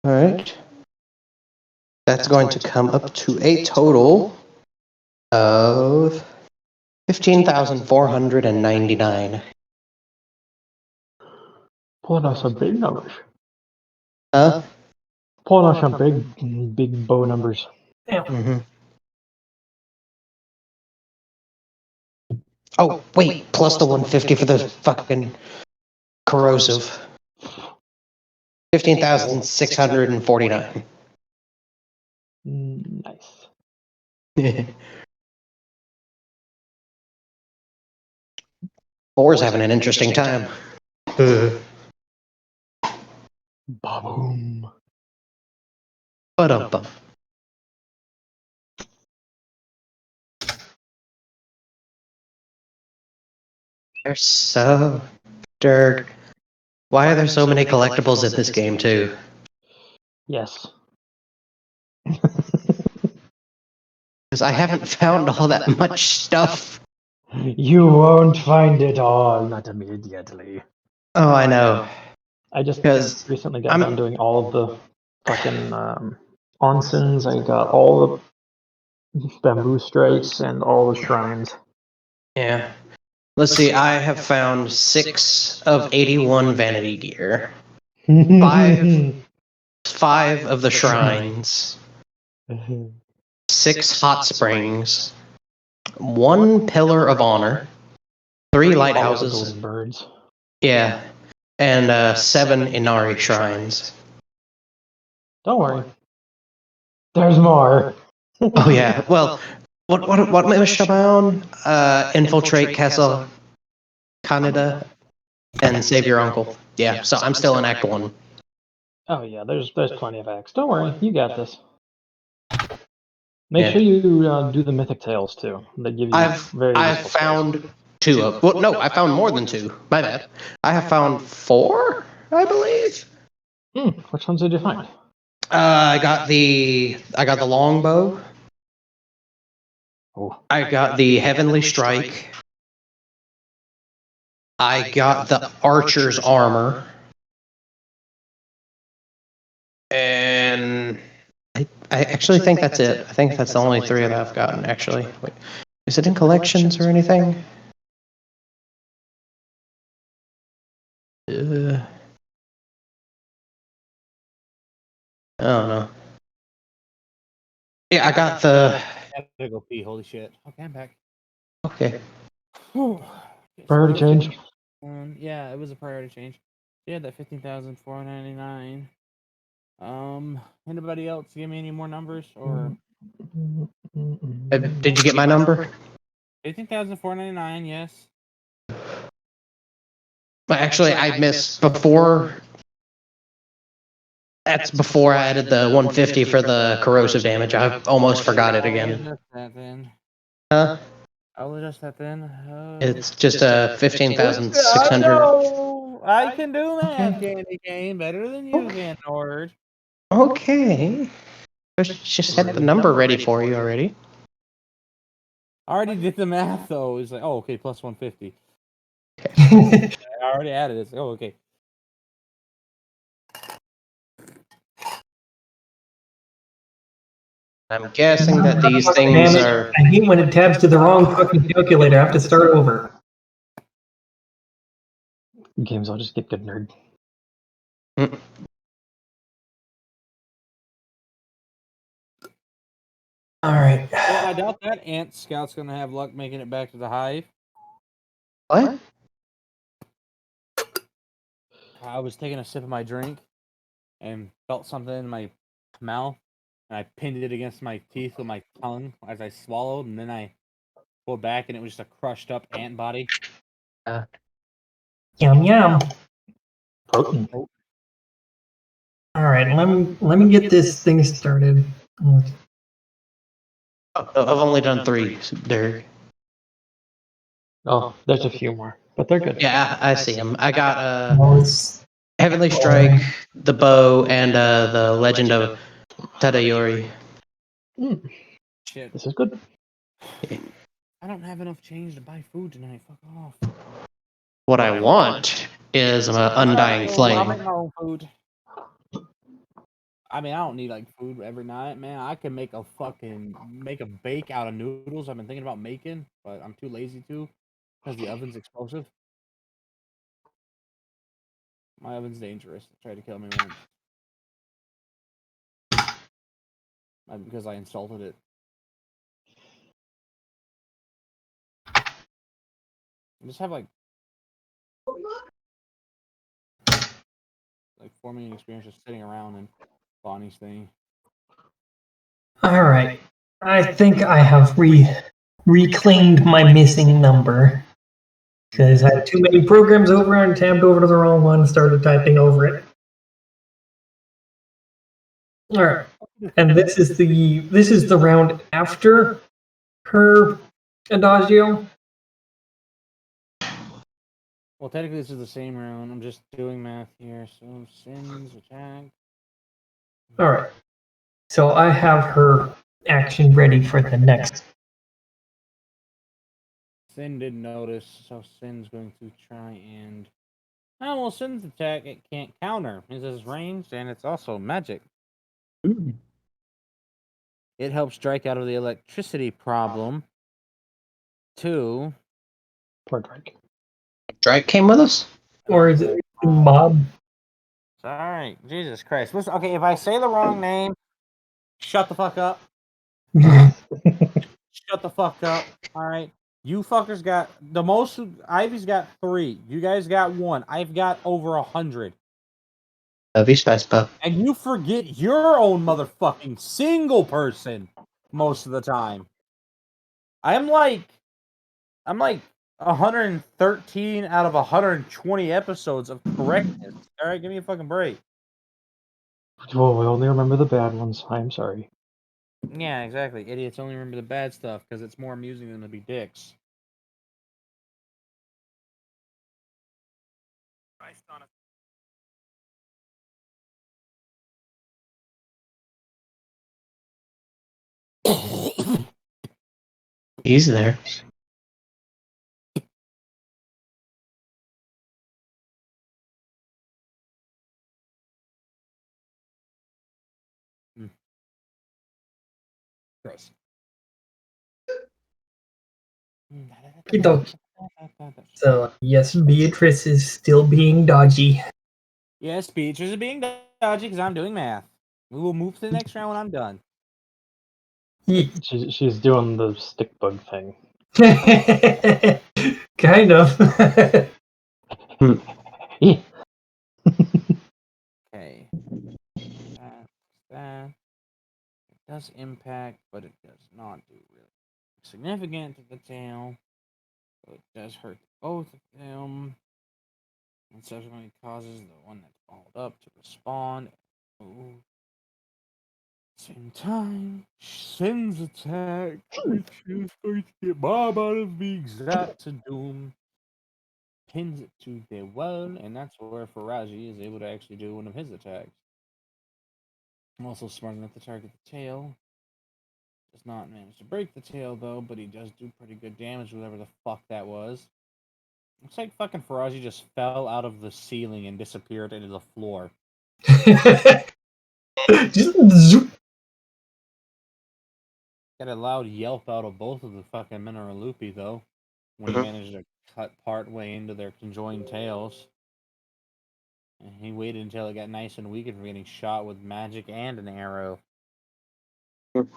Alright. That's going to come up to a total of 15,499. Pulling out some big numbers. Huh? Pulling out some big bow numbers. Mm-hmm. Oh, wait, plus the 150 for the fucking corrosive. 15,649. Nice. Boar's having an interesting time. Ba-boom. Ba-dum-bum. They're so dirk. Why are there so many collectibles in this game, too? Yes. Because I haven't found all that much stuff. You won't find it all, not immediately. Oh, I know. I just Because recently got done doing all of the fucking onsens. I got all the bamboo strikes and all the shrines. yeah. Let's see, I have found 6 of 81 vanity gear. 5 of the shrines. 6 hot springs. 1 pillar of honor. 3 lighthouses. Golden birds. Yeah. and 7 Inari shrines. Don't worry. There's more. Oh yeah. Well, what mission am I on? Infiltrate Castle Canada and save your uncle. Yeah. So I'm still in Act 1. Oh yeah, there's plenty of acts. Don't worry, you got this. Make Yeah. sure you do the mythic tales too. They give you I've very useful skills. found 2 of. Well, no, I found more than 2. My bad. I have found 4, I believe. Which ones did you find? I got the longbow. Oh, I got the heavenly strike. I got the archer's armor. And I actually think that's it. I think that's the only 3 that I've gotten, actually. Wait, is it in collections or anything? I don't know. Yeah, I got the... I gotta go pee. Holy shit. Okay, I'm back. Okay. Whew. priority change. Yeah, it was a priority change. Yeah, that 15,499. Anybody else give me any more numbers or Did you get my number? 15,499? Yes. Actually, I missed before. That's before I added the 150 for the corrosive damage. I almost forgot it again. I'll adjust that then. Huh? I'll adjust that then. It's just a 15,600. No, I can do math, Candy Cane, better than you can, Nord. Okay. Just had the number ready for you already. I already did the math though. It's like, oh, okay, plus 150. I already added it. It's like, oh, okay. I'm guessing that these Damn things it. are. I hate when it tabs to the wrong fucking calculator. I have to start over. Games, I'll just get good nerd. All right. Well, I doubt that Ant Scout's gonna have luck making it back to the hive. What? I was taking a sip of my drink and felt something in my mouth, and I pinned it against my teeth with my tongue as I swallowed, and then I pulled back, and it was just a crushed up ant body. Yum yum. Protein. All right, let me get this thing started. I've only done 3, Derek. Oh, there's a few more, but they're good. Yeah, I see them. I got Oh, it's Heavenly Strike, the bow, and the Legend of Tadayori. Shit. This is good. I don't have enough change to buy food tonight. Fuck off. What I want is an undying I'll flame. make my own food. I mean, I don't need like food every night, man. I can make a bake out of noodles. I've been thinking about making, but I'm too lazy to because the oven's explosive. My oven's dangerous. It tried to kill me once because I insulted it. I just have like 4 million experience just sitting around in Bonnie's thing. all right. I think I have reclaimed my missing number because I had too many programs over and tabbed over to the wrong one. Started typing over it. All right, and this is the round after her adagio. Well, technically, this is the same round. I'm just doing math here. So, sins, attack. All right. So I have her action ready for the next. Sin didn't notice, so Sin's going to try and. Oh, well, Sin's attack, it can't counter. It's ranged, and it's also magic. It helps Drake out of the electricity problem. 2. Poor Drake. Drake came with us? Or is it Bob? Sorry, Jesus Christ. Listen, okay, if I say the wrong name, shut the fuck up. Shut the fuck up. All right. You fuckers got the most. Ivy's got 3. You guys got 1. I've got over 100. Love you, Spice Pup. And you forget your own motherfucking single person most of the time. I'm like 113 out of 120 episodes of correctness. All right, give me a fucking break. Well, we only remember the bad ones. I'm sorry. Yeah, exactly. Idiots only remember the bad stuff because it's more amusing than to be dicks. He's there. Gross. Okey-dokey. So, yes, Beatrice is still being dodgy. Yes, Beatrice is being dodgy because I'm doing math. We will move to the next round when I'm done. She's doing the stick bug thing. Kind of. Yeah. Okay. That. It does impact, but it does not do really significant to the tail. So it does hurt both of them. And subsequently causes the one that's balled up to respond. Ooh. Same time, Shin's attack, which is going to get Bob out of the exact doom. Pins it to the well, and that's where Faraji is able to actually do one of his attacks. I'm also smart enough to target the tail. Does not manage to break the tail though, but he does do pretty good damage, whatever the fuck that was. Looks like fucking Faraji just fell out of the ceiling and disappeared into the floor. Just zoop. Got a loud yelp out of both of the fucking Mineraloopy though, when he managed to cut part way into their conjoined tails. And he waited until it got nice and weak and getting shot with magic and an arrow. And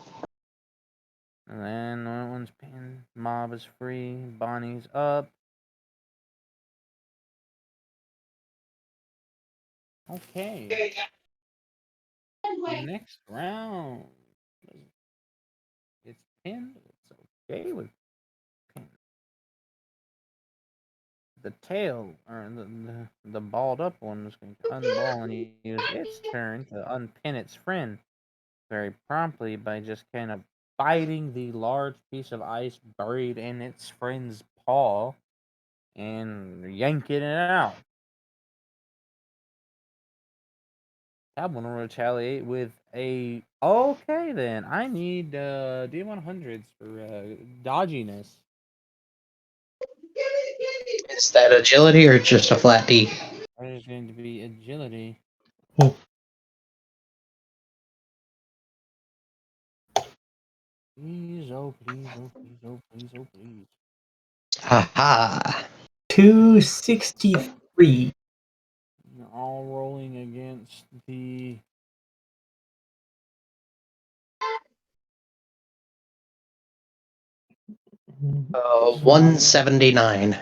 then that one's pinned. Mob is free. Bonnie's up. Okay. Next round. It's pinned. It's okay with pinned. The tail, or the balled up one, is going to unball and use its turn to unpin its friend very promptly by just kind of biting the large piece of ice buried in its friend's paw and yanking it out. That one will retaliate with a. Okay, then. I need D100s for dodginess. Is that agility or just a flat D? That is going to be agility. Please, oh, please, oh, please, oh, please, oh, please. Haha. 263. All rolling against the. 179.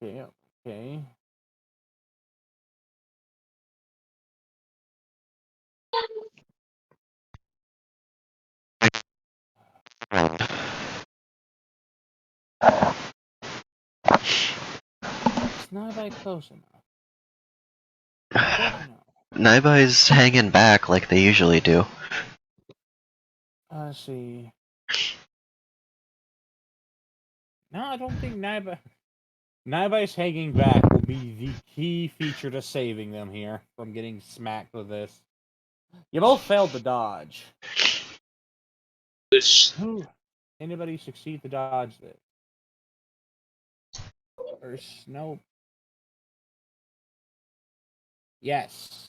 Okay, okay. It's not by close enough. No. Naiba's hanging back like they usually do. Let's see. No, I don't think Naiba's hanging back will be the key feature to saving them here from getting smacked with this. You both failed to dodge. Anybody succeed to dodge this? Or nope. Yes.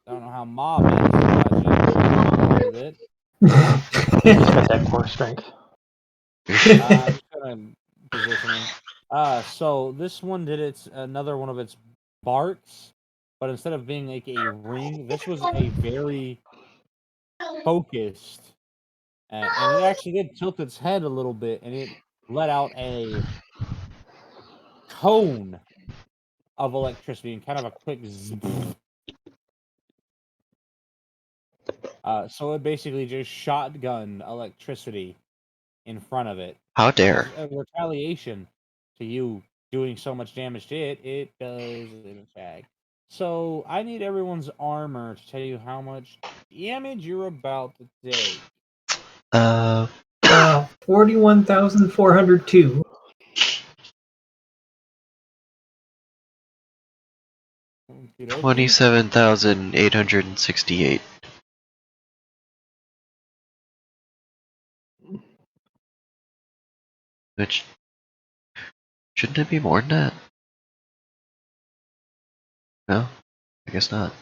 Don't know how Mob managed to dodge it, but he with it. Attack core strength. I'm just gonna position him. So this one did another one of its barks, but instead of being like a ring, this was a very focused and it actually did tilt its head a little bit, and it let out a cone of electricity and kind of a quick zzz. So it basically just shotgun electricity in front of it. How As dare. a retaliation to you doing so much damage to it, it does an attack. So I need everyone's armor to tell you how much damage you're about to take. 41,402. Okey-dokey. 27,868. Which shouldn't it be more than that? No, I guess not.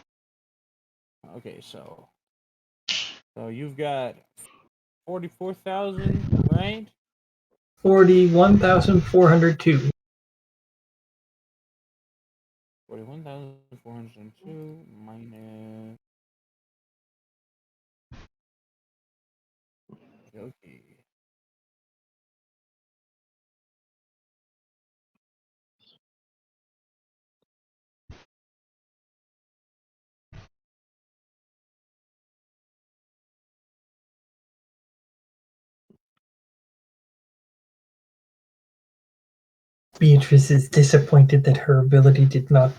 Okay, so you've got 44,000, right? 41,402. 41,402 minus. Okay. Beatrice is disappointed that her ability did not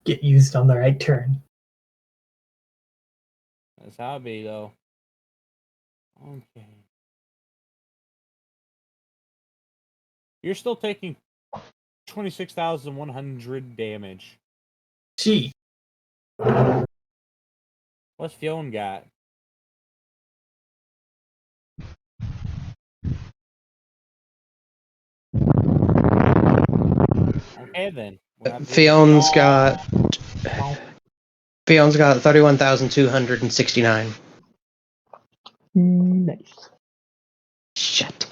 get used on the right turn. That's how it be, though. Okay. You're still taking 26,100 damage. Gee, What's Fionn got? Okay, then. We'll have to do Fion's Wow. got 31,269. Nice. Shit.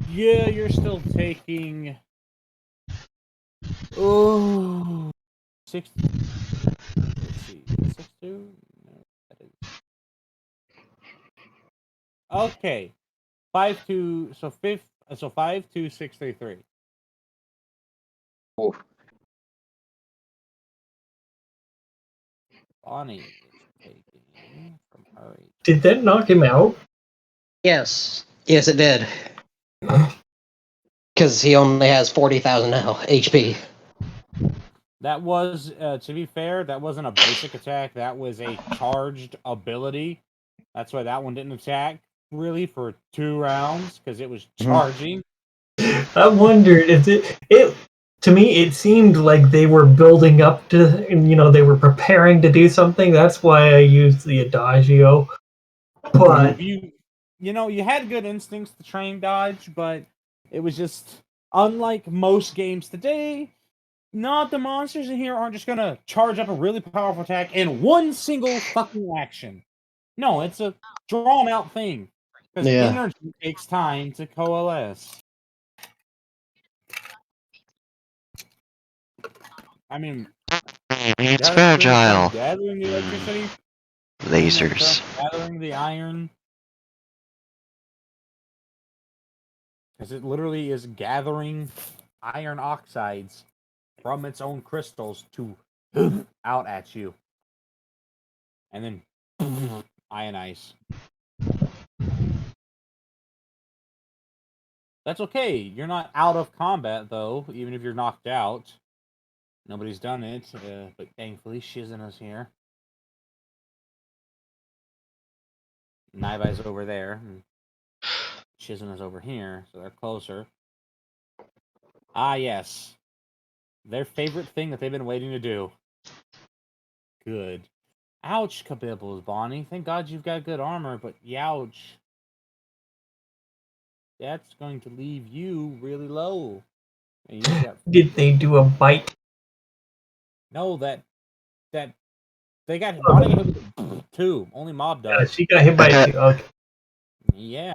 Yeah, you're still taking. Oh, 6. Let's see. 6-2? No, that is. Okay. 5-2. So 5-2-6-3-3. Ooh. Bonnie is taking from her. did that knock him out? Yes. Yes, it did. Because he only has 40,000 HP. That was, to be fair, that wasn't a basic attack. That was a charged ability. That's why that one didn't attack really for 2 rounds because it was charging. I wondered if it to me it seemed like they were building up to, they were preparing to do something. That's why I used the Adagio. But You had good instincts to train dodge, but it was just unlike most games today. Not the monsters in here aren't just gonna charge up a really powerful attack in one single fucking action. No, it's a drawn out thing because Yeah. energy takes time to coalesce. I mean, It's gotta spend time fragile. gathering the electricity, Lasers. gathering the iron, because it literally is gathering iron oxides from its own crystals to out at you, and then ionize. That's okay. You're not out of combat though, even if you're knocked out. Nobody's done it, but thankfully Shizuna's here. Naibai's over there. And Shizuna's over here, so they're closer. Ah, yes. Their favorite thing that they've been waiting to do. Good. Ouch, Kabibbles, Bonnie. Thank God you've got good armor, but youch. That's going to leave you really low. And you've got... did they do a bite? No, that they got Bonnie hit with 2. Only Mob does. She got hit by 2. Okay. Yeah.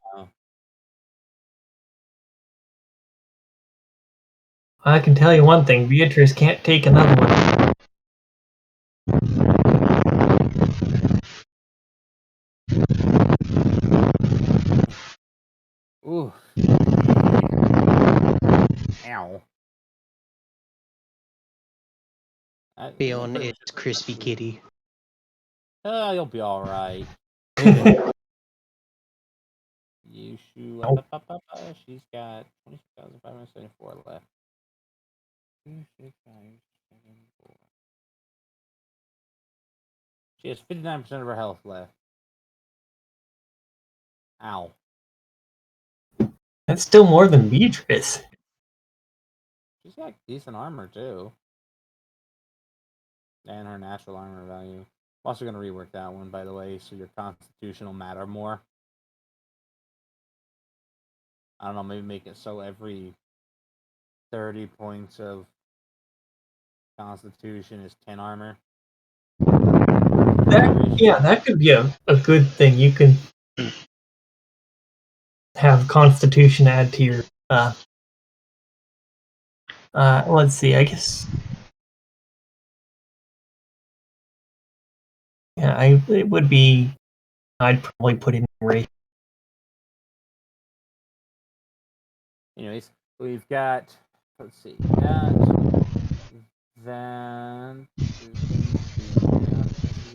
I can tell you one thing: Beatrice can't take another one. Fion is Crispy Kitty. You'll be all right. Yushu, she's got 26,574 left. She has 59% of her health left. Ow. That's still more than Beatrice. She's got decent armor too. And her natural armor value. I'm also going to rework that one, by the way, so your constitution will matter more. I don't know, maybe make it so every 30 points of constitution is 10 armor. That could be a good thing. You can have constitution add to your let's see, I guess. Yeah, it would be. I'd probably put it in race. Anyways, we've got. Let's see. Then she's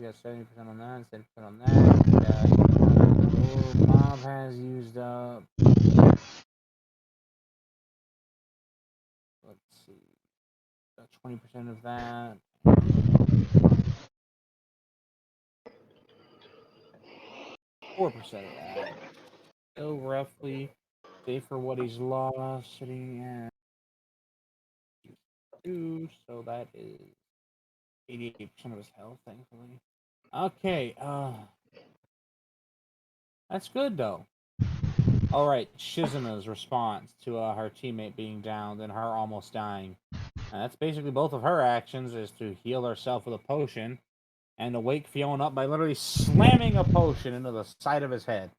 got 70% on that, 70% on that. Mob has used up. Let's see. Got 20% of that. 4% of that. So roughly, say for what he's lost, sitting at 2, so that is 88% of his health, thankfully. Okay, that's good though. All right, Shizuna's response to her teammate being downed and her almost dying. That's basically both of her actions is to heal herself with a potion and to wake Fiona up by literally slamming a potion into the side of his head.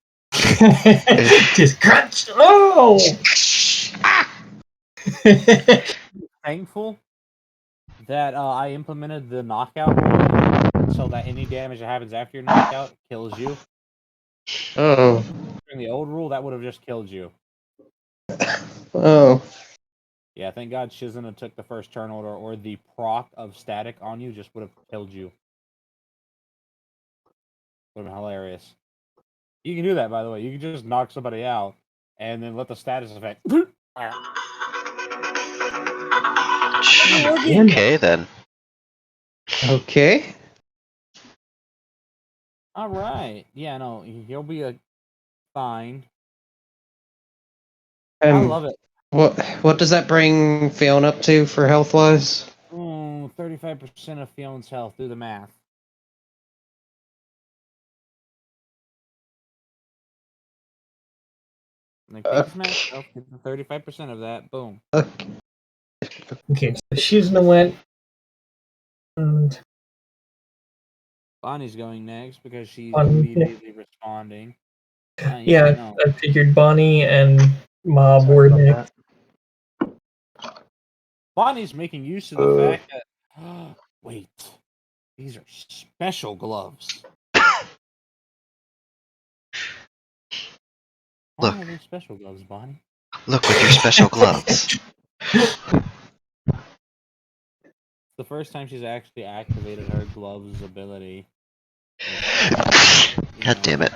Just crunch. Oh! Thankful that I implemented the knockout rule so that any damage that happens after your knockout kills you. Oh. In the old rule, that would have just killed you. Oh. Yeah, thank God Shizuna took the first turn order, or the proc of static on you just would have killed you. Would have been hilarious. You can do that, by the way. You can just knock somebody out and then let the status effect. Okay, then. Okay. All right. Yeah, no, he'll be fine. I love it. What does that bring Fiona up to for health wise? 35% of Fiona's health. Do the math. Like, take his math health, get the 35% of that. Boom. Okay, so Shizuna went. And Bonnie's going next because she's Bonnie, immediately responding. I figured Bonnie and Mob were next. Bonnie's making use of the fact that wait, these are special gloves. Why Look. are they special gloves, Bonnie? Look with your special gloves. The first time she's actually activated her gloves ability. God damn it.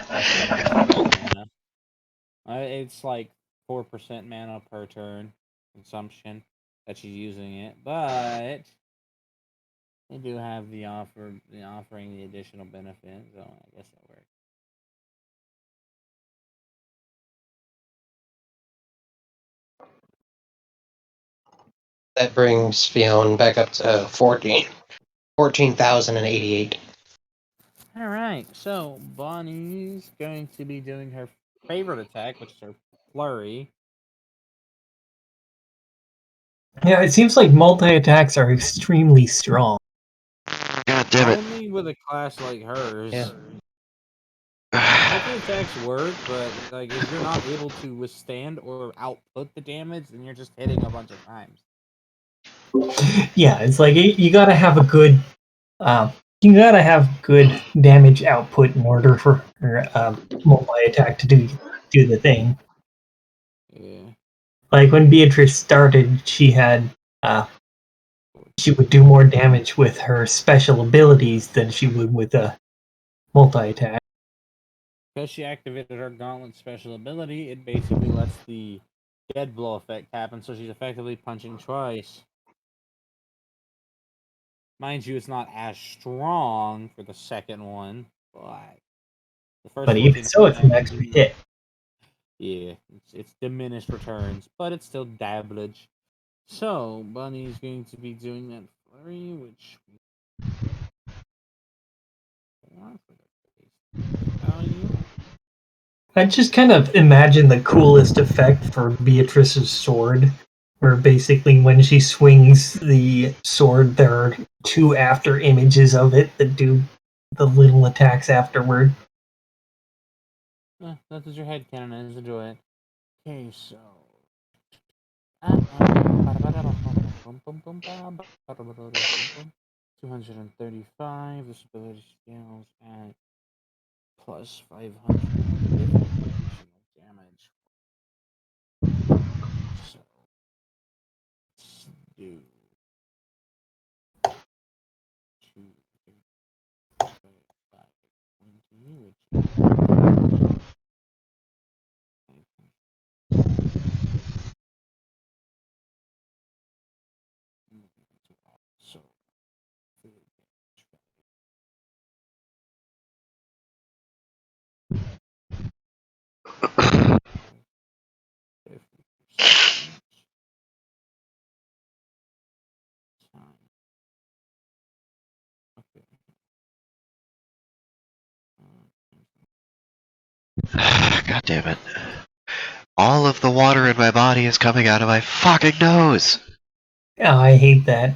It's like 4% mana per turn consumption that she's using it, but they do have the offering the additional benefit, so I guess that works. That brings Fiona back up to 14,088. All right, so Bonnie's going to be doing her favorite attack, which is her flurry. Yeah, it seems like multi-attacks are extremely strong. God damn it. Only with a class like hers. Yeah. Multi-attacks work, but like if you're not able to withstand or output the damage, then you're just hitting a bunch of times. Yeah, it's like you gotta have a good, damage output in order for multi-attack to do the thing. Yeah. Like when Beatrice started, she had she would do more damage with her special abilities than she would with a multi-attack. Because she activated her gauntlet special ability, it basically lets the dead blow effect happen, so she's effectively punching twice. Mind you, it's not as strong for the second one, but the first But even 14 so, it's an times, extra hit. yeah, it's diminished returns, but it's still dabbage. So, Bunny's going to be doing that flurry, which value. I just kind of imagine the coolest effect for Beatrice's sword, where basically when she swings the sword, there are two after images of it that do the little attacks afterward. That is your head cannon, enjoy it. Okay, so. 235. This ability scales at plus 550 additional damage. So let's do 2, 5, 20, which so God damn it. All of the water in my body is coming out of my fucking nose! Yeah, I hate that.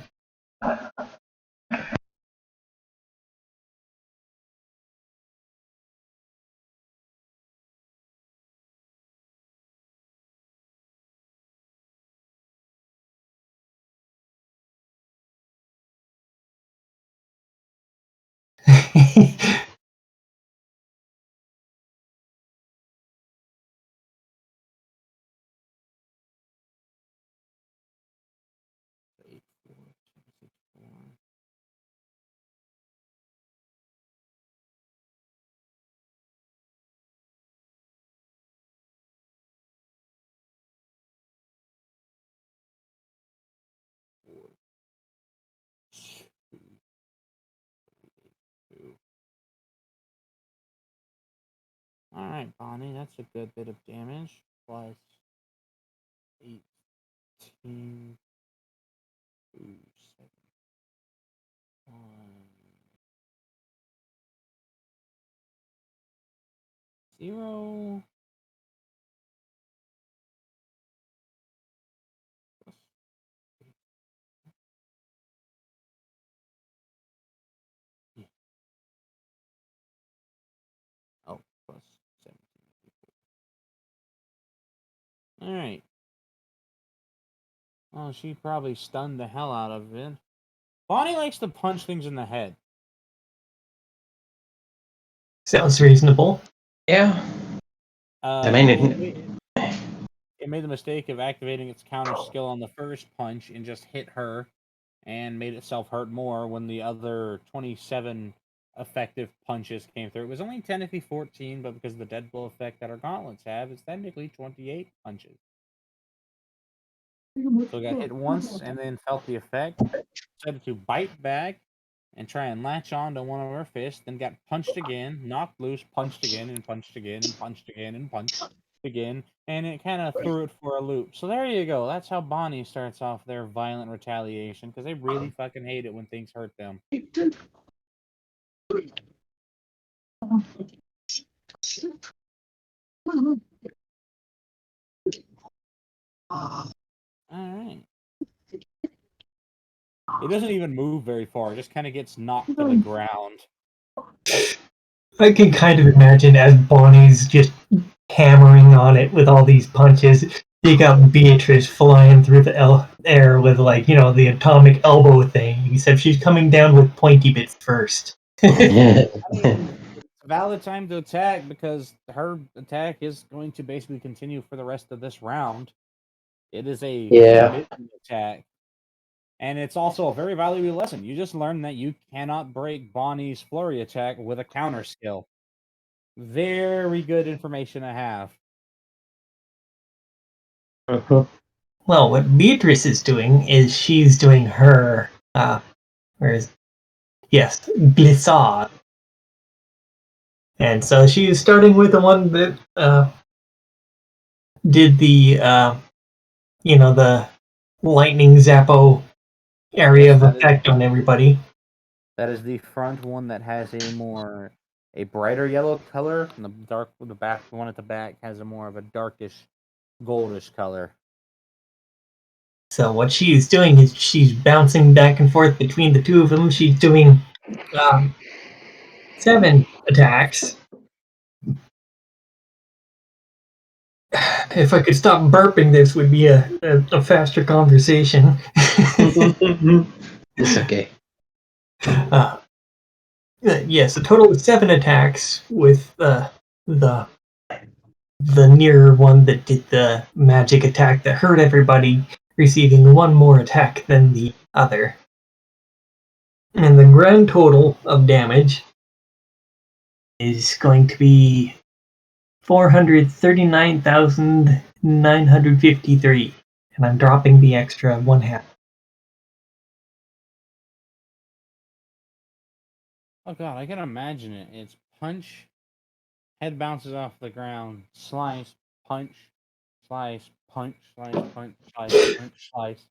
Alright, Bonnie, that's a good bit of damage. Plus 18. 2, 7, 1. 0. Yeah. Oh, plus 17. Alright. Oh, she probably stunned the hell out of it. Bonnie likes to punch things in the head. Sounds reasonable. Yeah. I mean, It made the mistake of activating its counter skill on the first punch and just hit her and made itself hurt more when the other 27 effective punches came through. It was only technically 14, but because of the dead blow effect that our gauntlets have, it's technically 28 punches. So it got hit once and then felt the effect, decided to bite back and try and latch on to one of her fists, then got punched again, knocked loose, punched again, and punched again, and punched again, and punched again, and it kind of threw it for a loop. So there you go. That's how Bonnie starts off their violent retaliation, because they really fucking hate it when things hurt them. Alright. It doesn't even move very far, it just kind of gets knocked to the ground. I can kind of imagine as Bonnie's just hammering on it with all these punches. You got Beatrice flying through the air with, like, you know, the atomic elbow thing, except she's coming down with pointy bits first. I mean, it's a valid time to attack because her attack is going to basically continue for the rest of this round. It is a Yeah. commitment attack. And it's also a very valuable lesson. You just learned that you cannot break Bonnie's flurry attack with a counter skill. Very good information to have. Well, what Beatrice is doing is she's doing her glissade. And so she's starting with the one that did the the lightning zappo area of effect on everybody. That is the front one that has a brighter yellow color, and the back one at the back has a more of a darkish goldish color. So what she's doing is she's bouncing back and forth between the two of them. She's doing 7 attacks. If I could stop burping, this would be a faster conversation. It's okay. Yes, a total of 7 attacks with the near one that did the magic attack that hurt everybody, receiving 1 more attack than the other. And the grand total of damage is going to be 439,953, and I'm dropping the extra 1/2. Oh god, I can imagine it. It's punch, head bounces off the ground, slice, punch, slice, punch, slice, punch, slice, punch, slice.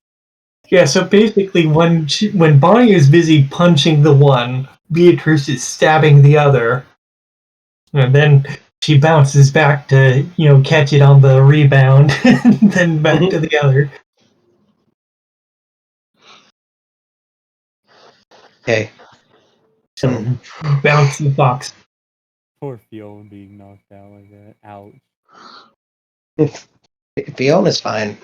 Yeah, so basically when Bonnie is busy punching the one, Beatrice is stabbing the other, and then she bounces back to, catch it on the rebound, and then back to the other. Okay. Some bouncy box. Poor Fiona being knocked out like that. Ouch. Fiona's fine.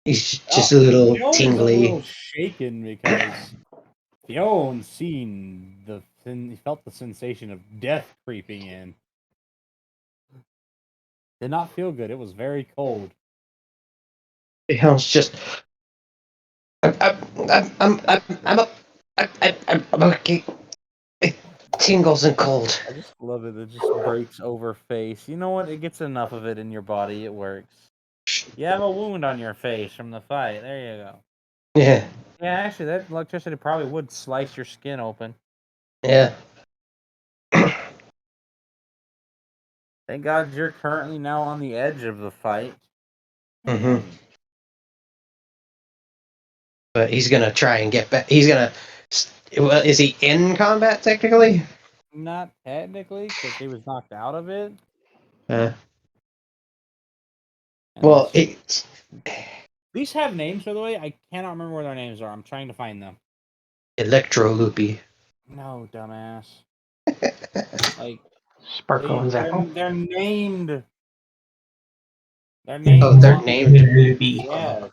He's just a little Fiona's tingly. a little shaken because Fiona's he felt the sensation of death creeping in. Did not feel good. It was very cold. Fiona's just. I'm okay. It tingles and cold. I just love it. It just breaks over face. You know what? It gets enough of it in your body. It works. You have a wound on your face from the fight. There you go. Yeah. Yeah, actually, that electricity probably would slice your skin open. Yeah. Thank God you're currently now on the edge of the fight. Mm-hmm. But he's gonna try and get back. He's gonna. Well, is he in combat technically? Not technically, because he was knocked out of it. Well, these have names, by the way. I cannot remember what their names are. I'm trying to find them. Electro Loopy. No, dumbass. Like Sparkle and Zappo. they're named. They're Oh, they're named Ruby. Yes.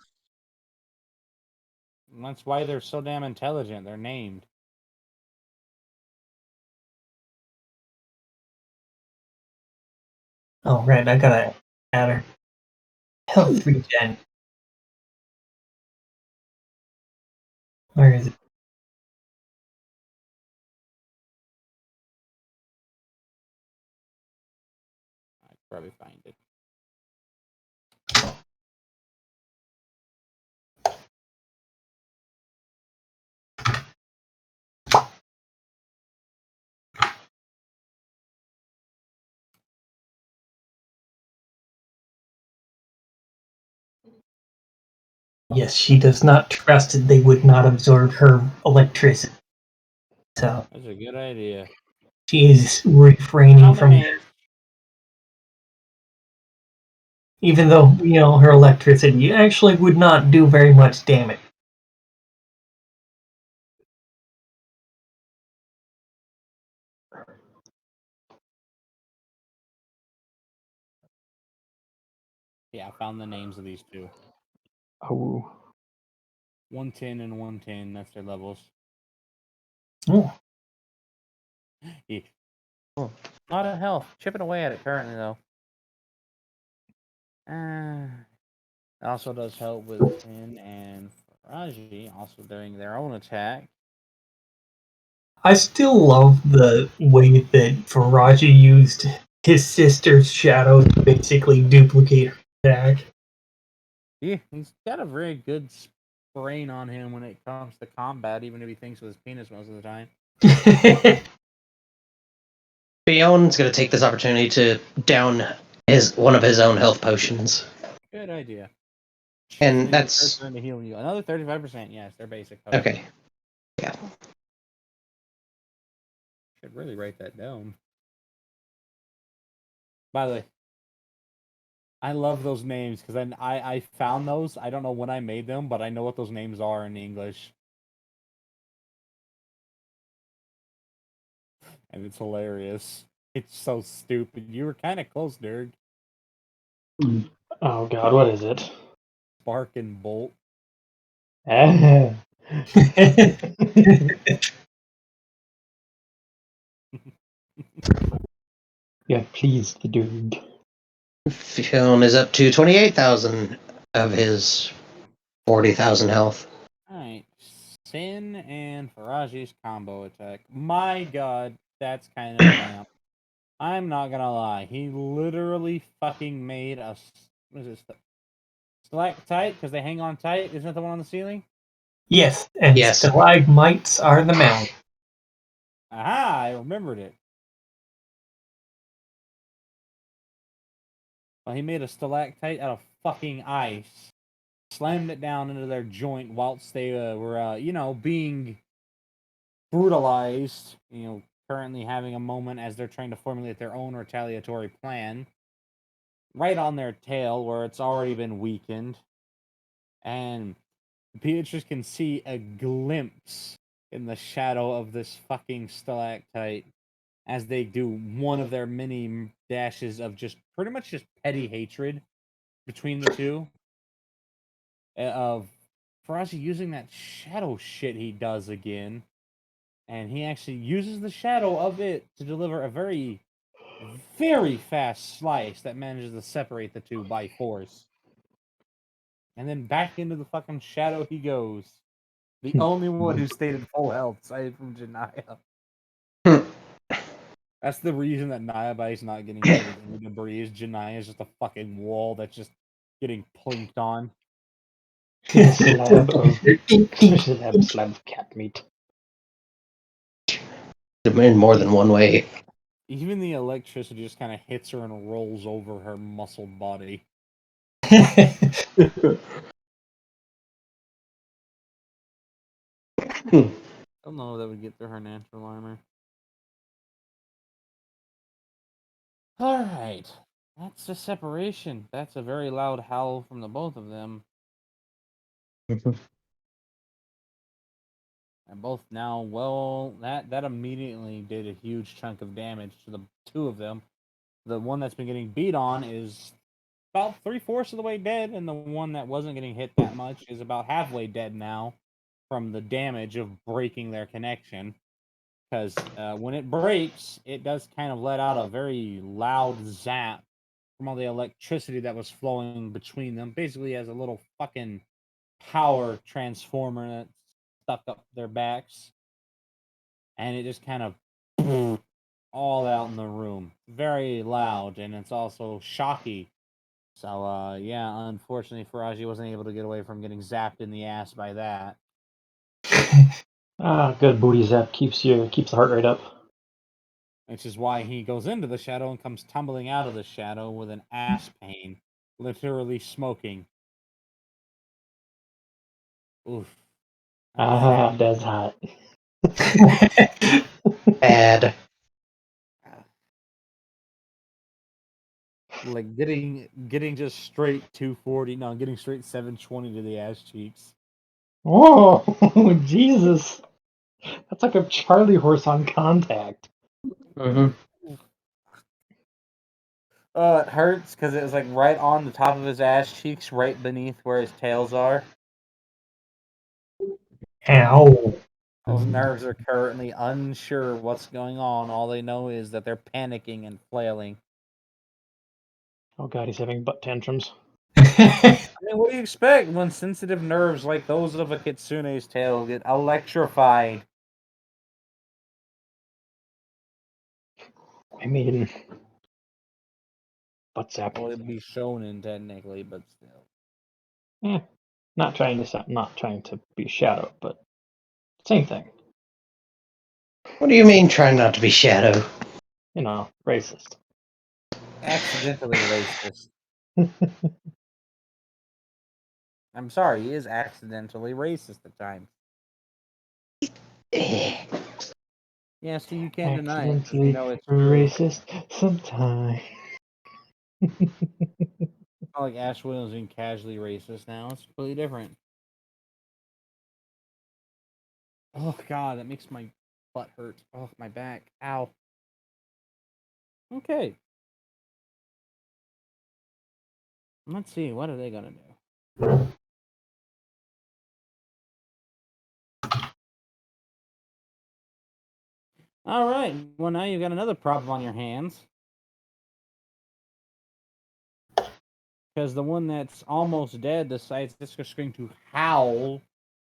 And that's why they're so damn intelligent. They're named. Oh, right, I gotta add her. Health regen. Where is it? I'd probably find it. Yes, she does not trust that they would not absorb her electricity. So That's a good idea. she is refraining from that. Even though, her electricity actually would not do very much damage. Yeah, I found the names of these two. Oh. 110 and 110. That's their levels. Oh. Yeah. A lot of health. Chipping away at it currently, though. It also does help with 10 and Raji also doing their own attack. I still love the way that Faraji used his sister's shadow to basically duplicate her attack. Yeah, he's got a very good sprain on him when it comes to combat, even if he thinks with his penis most of the time. Fion's gonna take this opportunity to down one of his own health potions. Good idea. And Choosing that's their turn to heal you. Another 35%. Yes, they're basic. Potion. okay. Yeah. Should really write that down. By the way, I love those names because I found those. I don't know when I made them, but I know what those names are in English. And it's hilarious. It's so stupid. You were kind of close, nerd. Oh god, what is it? Spark and Bolt. Ah. Yeah, please, the dude. Fion is up to 28,000 of his 40,000 health. Alright. Sin and Faraji's combo attack. My god, that's kind of vamp. I'm not gonna lie. He literally fucking made a. What is this? Stalactite? Because they hang on tight? Isn't that the one on the ceiling? Yes, and Yes. stalagmites are the mount. Aha! I remembered it. Well, he made a stalactite out of fucking ice, slammed it down into their joint whilst they were, being brutalized. Currently having a moment as they're trying to formulate their own retaliatory plan. Right on their tail, where it's already been weakened. And Beatrice can see a glimpse in the shadow of this fucking stalactite as they do one of their many dashes of just pretty much just petty hatred between the two. Of Faraji using that shadow shit he does again. And he actually uses the shadow of it to deliver a very, very fast slice that manages to separate the two by force. And then back into the fucking shadow he goes. The only one who stayed in full health, aside from Janaya. That's the reason that Nayabai's not getting hit with any debris. Is Janaya is just a fucking wall that's just getting plinked on. Slab of cat meat. In more than one way. Even the electricity just kind of hits her and rolls over her muscled body. I don't know if that would get through her natural armor. Alright. That's a separation. That's a very loud howl from the both of them. And both now, well, that immediately did a huge chunk of damage to the two of them. The one that's been getting beat on is about 3/4 of the way dead, and the one that wasn't getting hit that much is about halfway dead now from the damage of breaking their connection. Because when it breaks, it does kind of let out a very loud zap from all the electricity that was flowing between them. Basically, as a little fucking power transformer that's stuck up their backs. And it just kind of all out in the room. Very loud, and it's also shocky. So, yeah, unfortunately, Faraji wasn't able to get away from getting zapped in the ass by that. Good booty zap keeps the heart rate up. Which is why he goes into the shadow and comes tumbling out of the shadow with an ass pain, literally smoking. Oof. That's hot. Bad. Like getting just straight 240, no, getting straight 720 to the ass cheeks. Oh, Jesus. That's like a Charlie horse on contact. Mm-hmm. Oh, it hurts because it was like right on the top of his ass cheeks, right beneath where his tails are. Ow. Those nerves are currently unsure what's going on. All they know is that they're panicking and flailing. Oh god, he's having butt tantrums. I mean, what do you expect when sensitive nerves like those of a kitsune's tail get electrified? I mean, what's up? Well, it'd be shonen technically, but still. Not trying to be Shadow, but same thing. What do you mean, trying not to be Shadow? You know, racist. Accidentally racist. I'm sorry, he is accidentally racist at times. Yeah, see, you can't deny it. 'Cause you know it's true. Racist sometimes. It's not like Ash Williams being casually racist now. It's completely different. Oh god, that makes my butt hurt. Oh, my back. Ow. Okay. Let's see, what are they gonna do? Alright, well now you've got another problem on your hands. Because the one that's almost dead decides it's just going to howl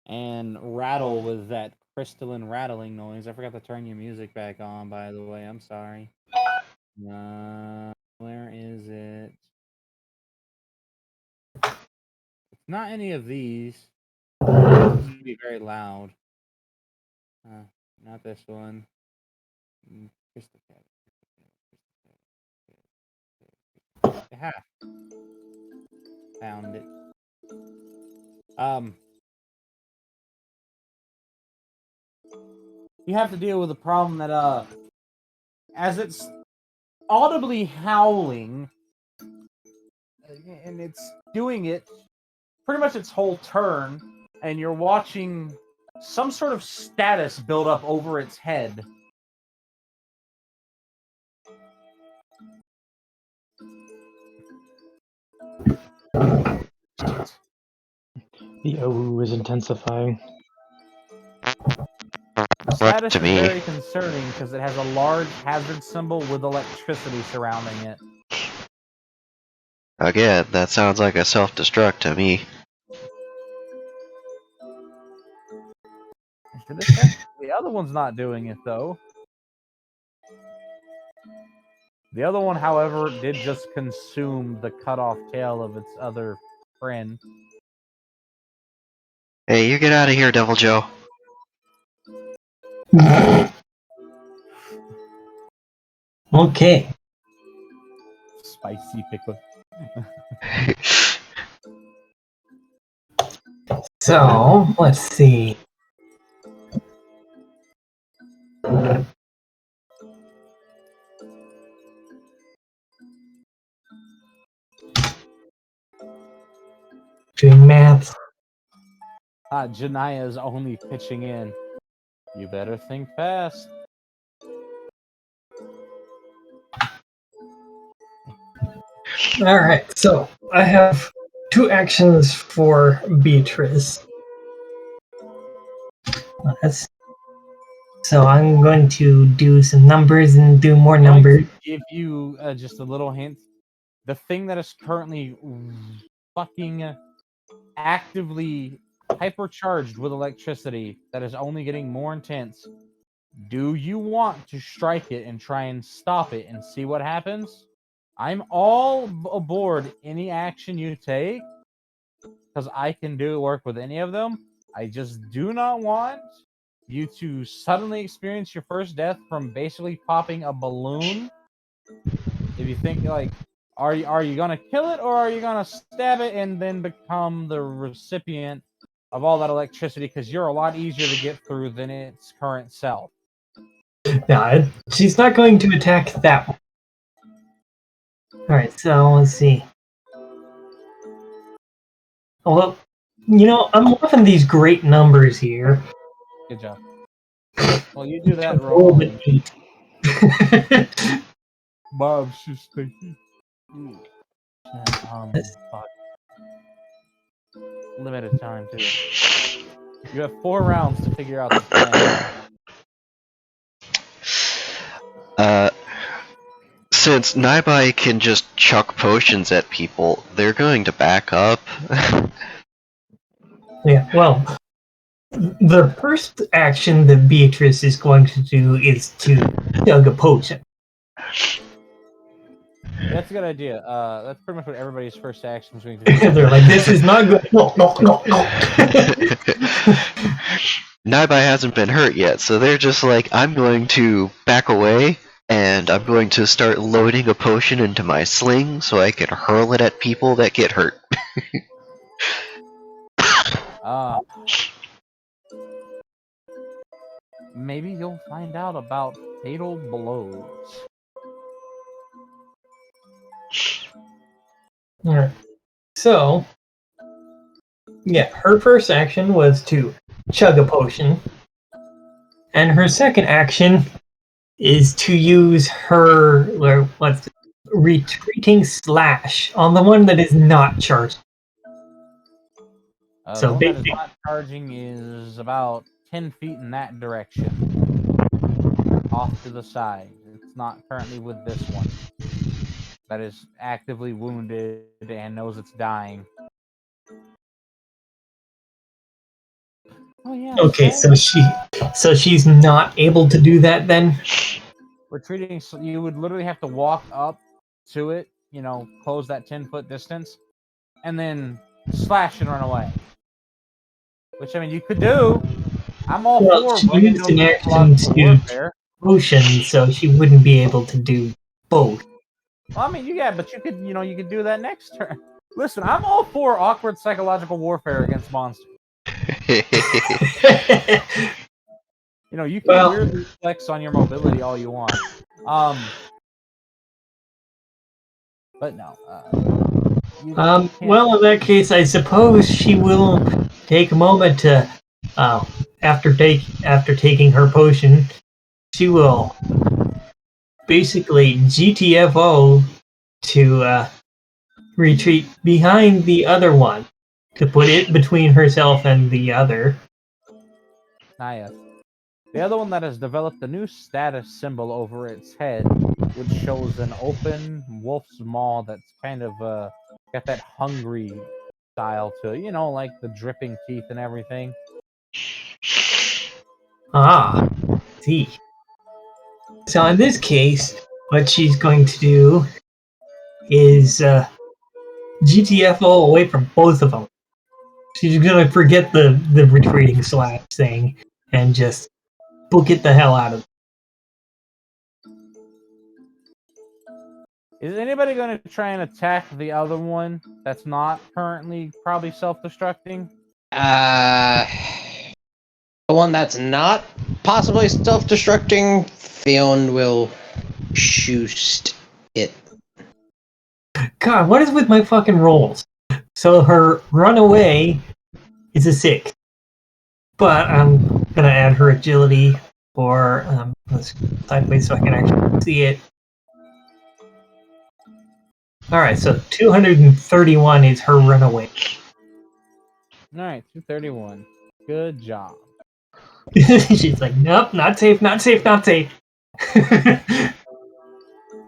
and rattle with that crystalline rattling noise. I forgot to turn your music back on, by the way. I'm sorry. Where is it? It's not any of these. This is going to be very loud. Not this one. Crystal Cat. Aha. Found it. You have to deal with a problem that, as it's audibly howling, and it's doing it pretty much its whole turn, and you're watching some sort of status build up over its head. The OU is intensifying. The status to is me. very concerning because it has a large hazard symbol with electricity surrounding it. Again, that sounds like a self-destruct to me. The other one's not doing it, though. The other one, however, did just consume the cut-off tail of its other friend. Hey, you get out of here, Devil Joe. Okay. Spicy pickle. So, let's see. Doing math. Jania's only pitching in. You better think fast. Alright, so I have 2 actions for Beatrice. So I'm going to do some numbers and do more numbers. Give you just a little hint. The thing that is currently fucking actively hypercharged with electricity that is only getting more intense. Do you want to strike it and try and stop it and see what happens? I'm all aboard any action you take because I can do work with any of them. I just do not want you to suddenly experience your first death from basically popping a balloon. If you think like, are you gonna kill it or are you gonna stab it and then become the recipient of all that electricity? Because you're a lot easier to get through than its current self. No, she's not going to attack that one. Alright, so let's see. Well, you know, I'm loving these great numbers here. Good job. Well, you do that rolling. Bob, she's thinking. Fuck. Limited time too. You have 4 rounds to figure out the plan. since Naibai can just chuck potions at people, they're going to back up. Yeah, well, the first action that Beatrice is going to do is to chug a potion. That's a good idea. That's pretty much what everybody's first action is going to do. They're like, this is not good. No, no, no, no. Naibai hasn't been hurt yet, so they're just like, I'm going to back away, and I'm going to start loading a potion into my sling so I can hurl it at people that get hurt. Maybe you'll find out about fatal blows. Alright. So, yeah, her first action was to chug a potion. And her second action is to use her retreating slash on the one that is not charged. So The one that is not charging is about 10 feet in that direction. Off to the side. It's not currently with this one. That is actively wounded and knows it's dying. Oh yeah. Okay, so she's not able to do that then? Retreating, so you would literally have to walk up to it, close that 10-foot distance, and then slash and run away. Which, I mean, you could do. I'm all for she running used an into action to warfare. Potion, so she wouldn't be able to do both. Well, I mean, but you could, you could do that next turn. Listen, I'm all for awkward psychological warfare against monsters. You can weirdly flex on your mobility all you want. But no. Well, in that case, I suppose she will take a moment to, after taking her potion, she will basically GTFO to retreat behind the other one to put it between herself and the other. Yes. The other one that has developed a new status symbol over its head, which shows an open wolf's maw that's kind of got that hungry style to it, like the dripping teeth and everything. Ah, see. So in this case, what she's going to do is GTFO away from both of them. She's going to forget the retreating slash thing and just book it the hell out of it. Is anybody going to try and attack the other one that's not currently probably self-destructing? The one that's not possibly self-destructing, Theon will shoot it. God, what is with my fucking rolls? So her runaway is a 6. But I'm going to add her agility for let's go sideways so I can actually see it. Alright, so 231 is her runaway. Alright, 231. Good job. She's like, nope, not safe, not safe, not safe.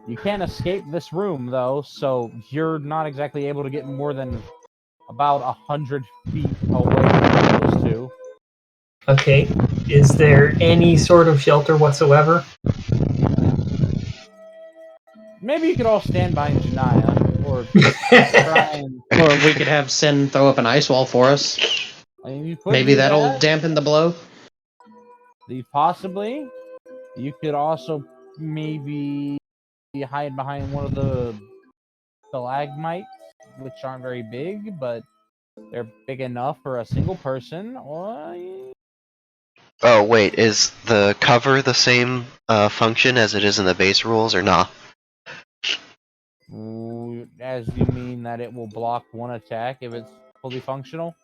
You can't escape this room, though, so you're not exactly able to get more than about 100 feet away from those two. Okay, is there any sort of shelter whatsoever? Maybe you could all stand behind Janaya, or try and... Or we could have Sin throw up an ice wall for us. Maybe that'll dampen the blow. Possibly. You could also maybe hide behind one of the stalagmites, which aren't very big, but they're big enough for a single person. Oh wait, is the cover the same function as it is in the base rules, or not? As you mean that it will block one attack if it's fully functional?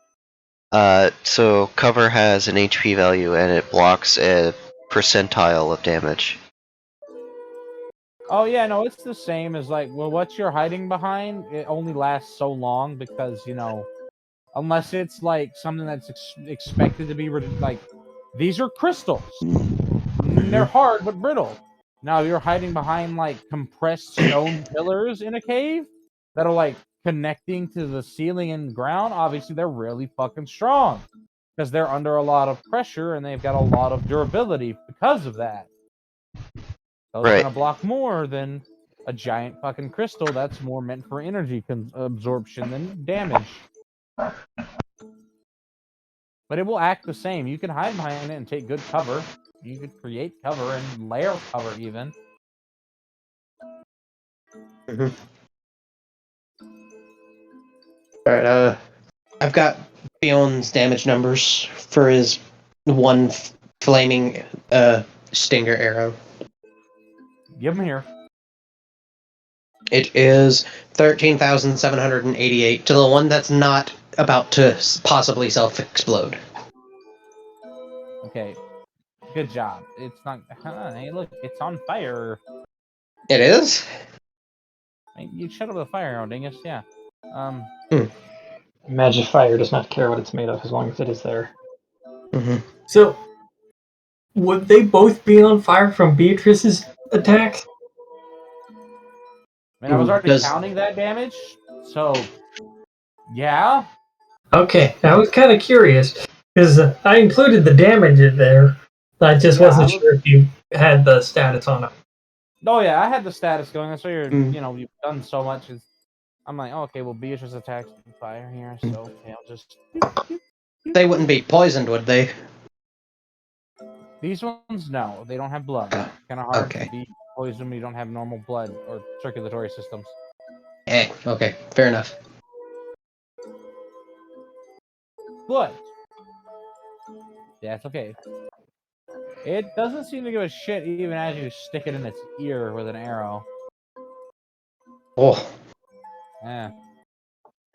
So cover has an HP value and it blocks a percentile of damage. Oh yeah, no, it's the same as what you're hiding behind, it only lasts so long because, unless it's something that's expected to be these are crystals. They're hard but brittle. Now, if you're hiding behind like compressed stone pillars in a cave that are like connecting to the ceiling and ground, obviously they're really fucking strong because they're under a lot of pressure and they've got a lot of durability because of that. Those are Right. going to block more than a giant fucking crystal that's more meant for energy absorption than damage. But it will act the same. You can hide behind it and take good cover. You could create cover and layer cover even. Mhm. All right. I've got Fion's damage numbers for his one flaming stinger arrow. Give them here. It is 13,788 to the one that's not about to possibly self-explode. Okay. Good job. It's not. Hey, look, it's on fire. It is? Hey, you shut up the fire, oh dingus. Yeah. Magic fire does not care what it's made of as long as it is there. Mm-hmm. So, would they both be on fire from Beatrice's attack? I mean, I was already counting that damage, so yeah. Okay, I was kind of curious because I included the damage in there. I just wasn't sure if you had the status on it. Oh yeah, I had the status going. That's why you're, Mm. you've done so much. I'm like, oh, okay, well, Beatrice attacks with fire here, so okay, I'll just. They wouldn't be poisoned, would they? These ones, no, they don't have blood. Kind of hard Okay. to be poisoned when you don't have normal blood or circulatory systems. Okay, fair enough. But yeah, it's okay. It doesn't seem to give a shit even as you stick it in its ear with an arrow. Oh. Yeah.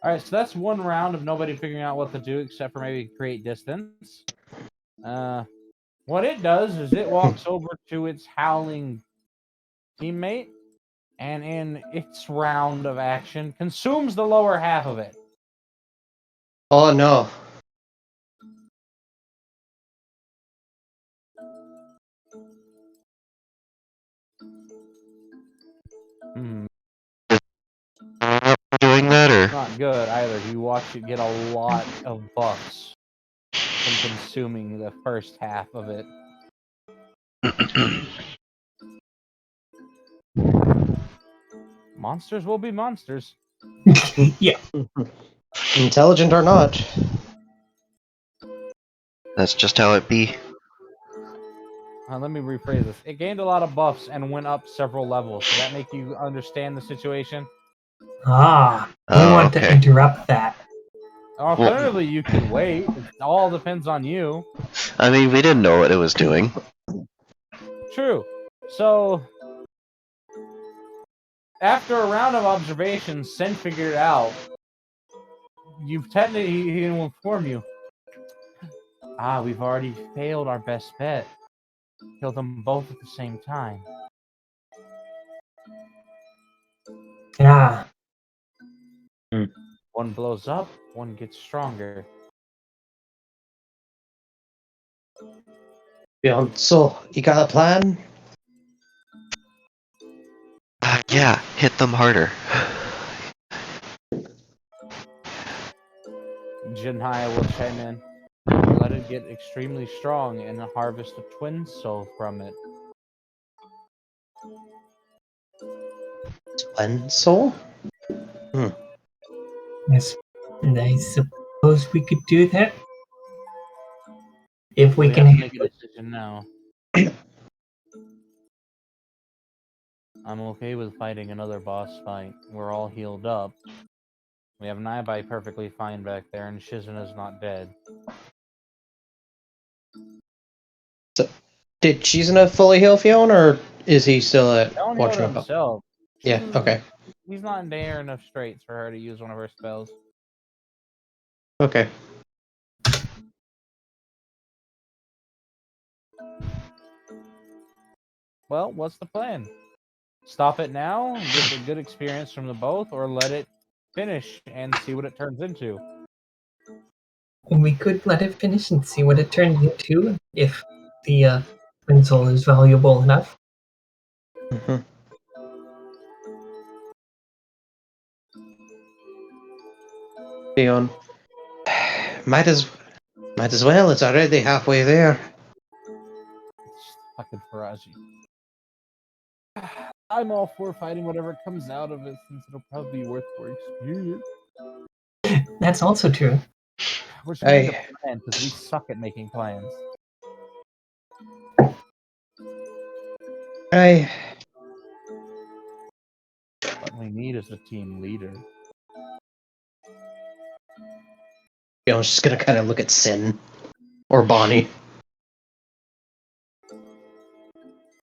Alright, so that's one round of nobody figuring out what to do except for maybe create distance. What it does is it walks over to its howling teammate and in its round of action consumes the lower half of it. Oh no. Doing that, or Not good either. You watch it get a lot of buffs from consuming the first half of it. Monsters will be monsters. Yeah. Intelligent or not. that's just how it be. Let me rephrase this. It gained a lot of buffs and went up several levels. Does that make you understand the situation? I Oh, want to okay. interrupt that. Alternatively, you can wait. It all depends on you. I mean, we didn't know what it was doing. True. So, after a round of observations, Sen figured it out. You've technically, he will inform you. We've already failed our best bet. Kill them both at the same time. Yeah. One blows up, one gets stronger. So, you got a plan? Yeah, hit them harder. Jinhai will chime in. Let it get extremely strong and harvest a twin soul from it. Twin soul? Yes. And I suppose we could do that if we We can have to make handle a it. decision now. I'm okay with fighting another boss fight. We're all healed up. We have Naibai perfectly fine back there, and Shizuna's not dead. So, did Shizuna fully heal Fiona, or is he still Don't heal watching about? himself. Yeah, okay. He's not in near enough straits for her to use one of her spells. Okay. Well, what's the plan? Stop it now, get a good experience from the both, or let it finish and see what it turns into? We could let it finish and see what it turns into if the twin soul is valuable enough. Leon. Might as well. It's already halfway there. Fucking Faraji. I'm all for fighting whatever comes out of it, since it'll probably be worth for experience. That's also true. We're just going to I plan because we suck at making plans. What we need is a team leader. Leon's just gonna kind of look at Sin or Bonnie.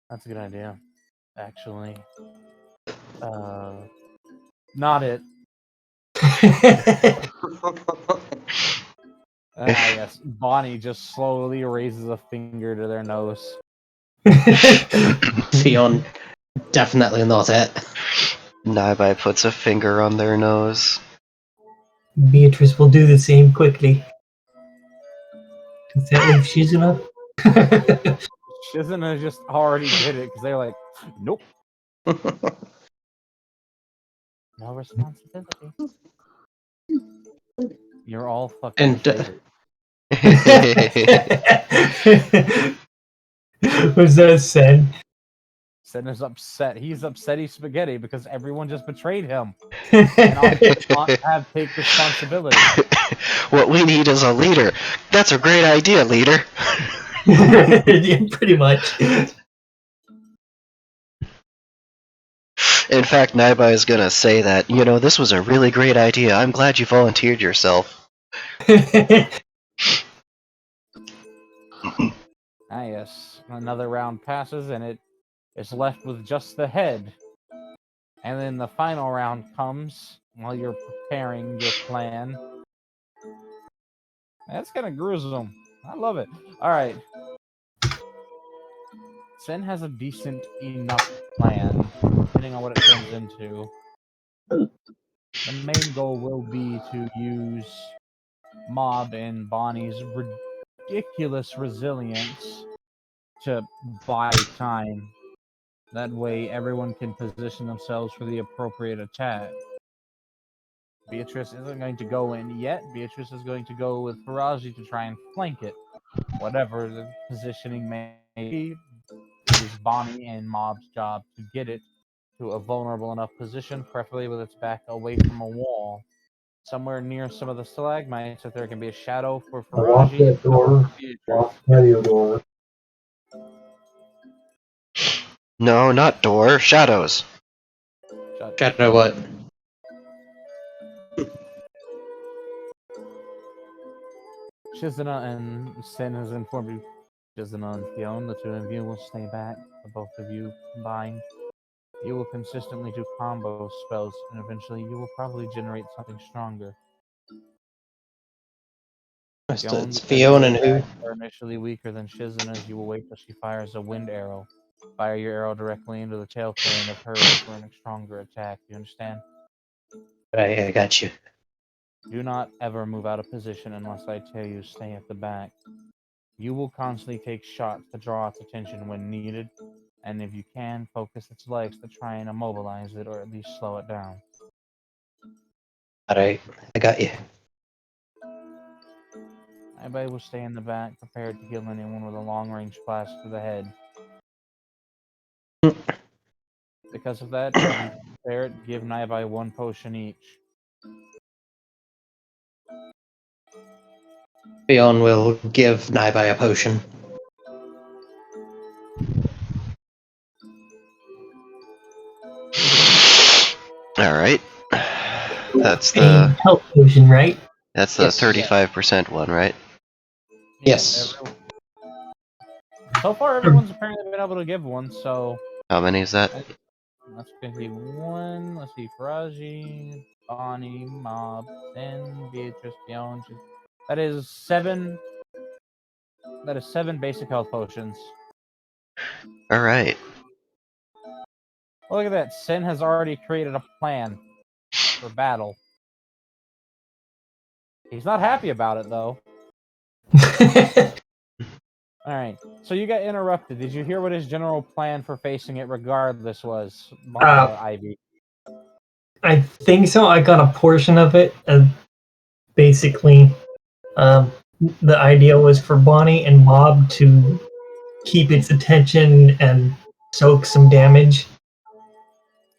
That's a good idea, actually. Not it. Yes. Bonnie just slowly raises a finger to their nose. Leon, definitely not it. Naibai puts a finger on their nose. Beatrice will do the same quickly. Does that leave Shizuna? Shizuna just already did it because they're like, nope, no responsibility. You're all fucking And traitors. Was that Sen? Sen is upset. He's upset he's spaghetti because everyone just betrayed him. And not take responsibility. What we need is a leader. That's a great idea, leader. Yeah, pretty much. In fact, Naibai is gonna say that, this was a really great idea. I'm glad you volunteered yourself. Yes. Another round passes and it is left with just the head. And then the final round comes while you're preparing your plan. That's kind of gruesome. I love it. Alright. Sen has a decent enough plan, depending on what it turns into. The main goal will be to use Mob and Bonnie's ridiculous resilience to buy time. That way everyone can position themselves for the appropriate attack. Beatrice isn't going to go in yet. Beatrice is going to go with Faraji to try and flank it. Whatever the positioning may be, it is Bonnie and Mob's job to get it to a vulnerable enough position, preferably with its back away from a wall. Somewhere near some of the stalagmites, so there can be a shadow for Lock Faraji. that door. Lock the patio door. No, not door. Shadows. Shadow what? Shizuna and Sen has informed you. Shizuna and Fiona, the two of you will stay back. The both of you combined. You will consistently do combo spells, and eventually you will probably generate something stronger. It's Fiona and who? Are initially weaker than Shizuna's. You will wait till she fires a wind arrow. Fire your arrow directly into the tail fin of hers for a stronger attack. You understand? Right, I got you. Do not ever move out of position unless I tell you stay at the back. You will constantly take shots to draw its attention when needed, and if you can, focus its legs to try and immobilize it or at least slow it down. Alright, I got you. Everybody will stay in the back, prepared to kill anyone with a long-range blast to the head. Because of that, as you prepare it, give Naibai one potion each. Fiona will give Naibai a potion. Alright. That's A the health potion, right? that's the Yes. 35% one, right? Yes. So far, everyone's apparently been able to give one, so How many is that? that's going to be one. Let's see, Faraji, Bonnie, Mob, Sin, Beatrice, Fiona. That is 7. That is 7 basic health potions. Alright. Oh, look at that. Sin has already created a plan for battle. He's not happy about it, though. All right. So you got interrupted. Did you hear what his general plan for facing it, regardless, was? Ivy. I think so. I got a portion of it. Basically, the idea was for Bonnie and Mob to keep its attention and soak some damage.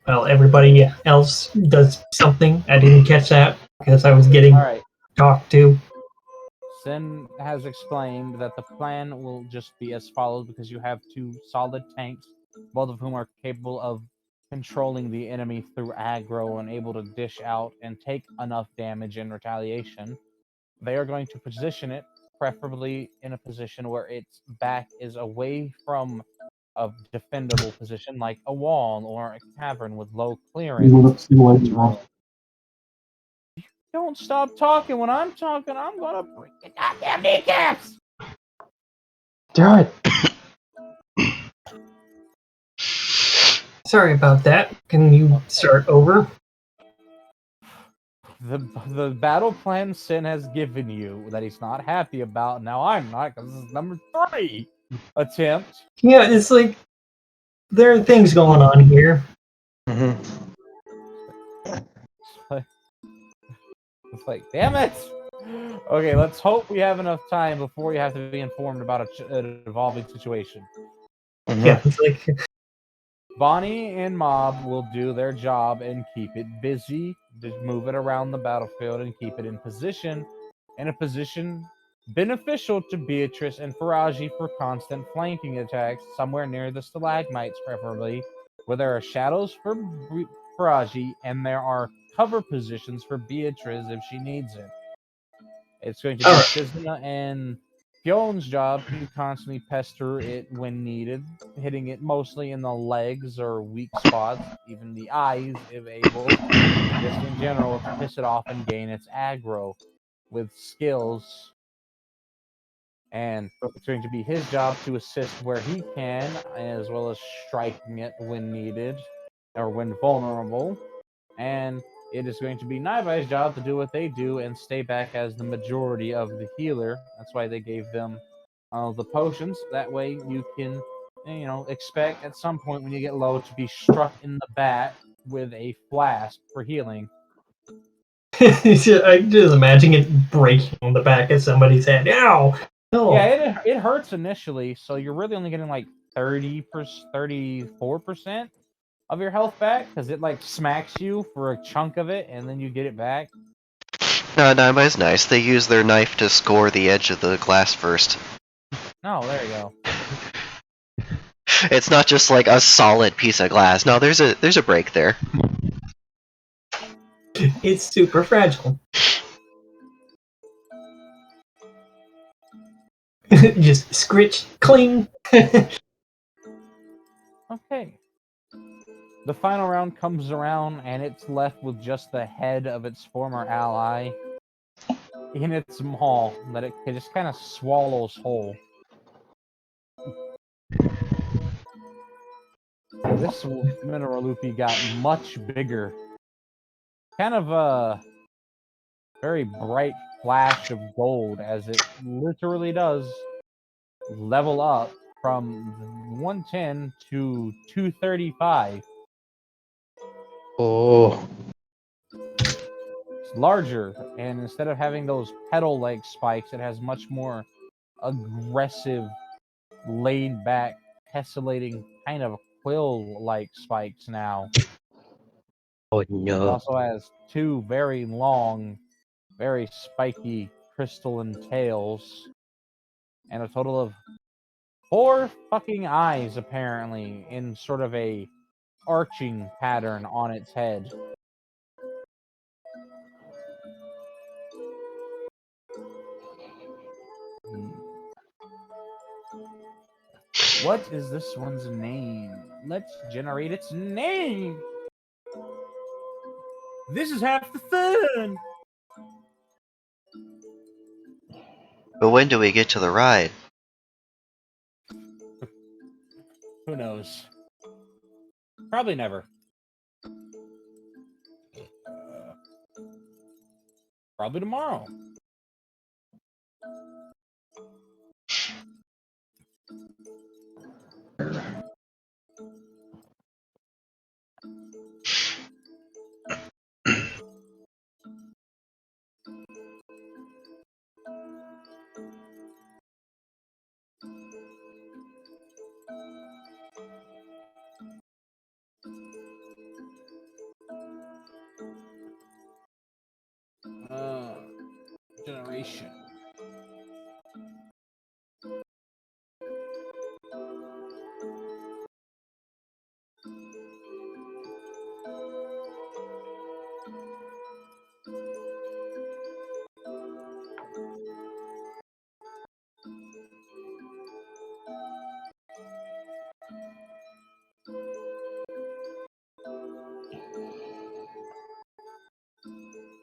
Well, everybody else does something. I didn't catch that because I was getting All right. talked to. Sin has explained that the plan will just be as follows because you have two solid tanks, both of whom are capable of controlling the enemy through aggro and able to dish out and take enough damage in retaliation. They are going to position it, preferably in a position where its back is away from a defendable position like a wall or a cavern with low clearance. Don't stop talking. When I'm talking, I'm gonna break your goddamn kneecaps! Do it. Sorry about that. Can you start over? The battle plan Sin has given you that he's not happy about. Now I'm not, because this is number 3 attempt. Yeah, it's like there are things going on here. Mm-hmm. It's like, damn it! Okay, let's hope we have enough time before you have to be informed about an evolving situation. Mm-hmm. Yeah, it's like Bonnie and Mob will do their job and keep it busy, just move it around the battlefield and keep it in a position beneficial to Beatrice and Faraji for constant flanking attacks, somewhere near the stalagmites preferably, where there are shadows for Faraji and there are cover positions for Beatrice if she needs it. It's going to be Shizna and Fion's job to constantly pester it when needed, hitting it mostly in the legs or weak spots, even the eyes if able, just in general to piss it off and gain its aggro with skills. And it's going to be his job to assist where he can, as well as striking it when needed or when vulnerable. And it is going to be Naibai's job to do what they do and stay back as the majority of the healer. That's why they gave them the potions. That way you can, expect at some point when you get low to be struck in the back with a flask for healing. I just imagine it breaking on the back of somebody's head. Ow! No. Yeah, it hurts initially, so you're really only getting like 34% of your health back because it like smacks you for a chunk of it and then you get it back. No, Naima's nice. They use their knife to score the edge of the glass first. Oh, there you go. It's not just like a solid piece of glass. No, there's a break there. It's super fragile. Just scritch, cling. Okay. The final round comes around and it's left with just the head of its former ally in its maw that it just kind of swallows whole. This mineral loopy got much bigger. Kind of a very bright flash of gold as it literally does level up from 110 to 235. Oh. It's larger, and instead of having those petal-like spikes, it has much more aggressive, laid-back, tessellating kind of quill-like spikes now. Oh It no. also has two very long, very spiky crystalline tails, and a total of 4 fucking eyes, apparently, in sort of a arching pattern on its head. What is this one's name? Let's generate its name! This is half the fun! But when do we get to the ride? Who knows? Probably never. Probably tomorrow. vibration.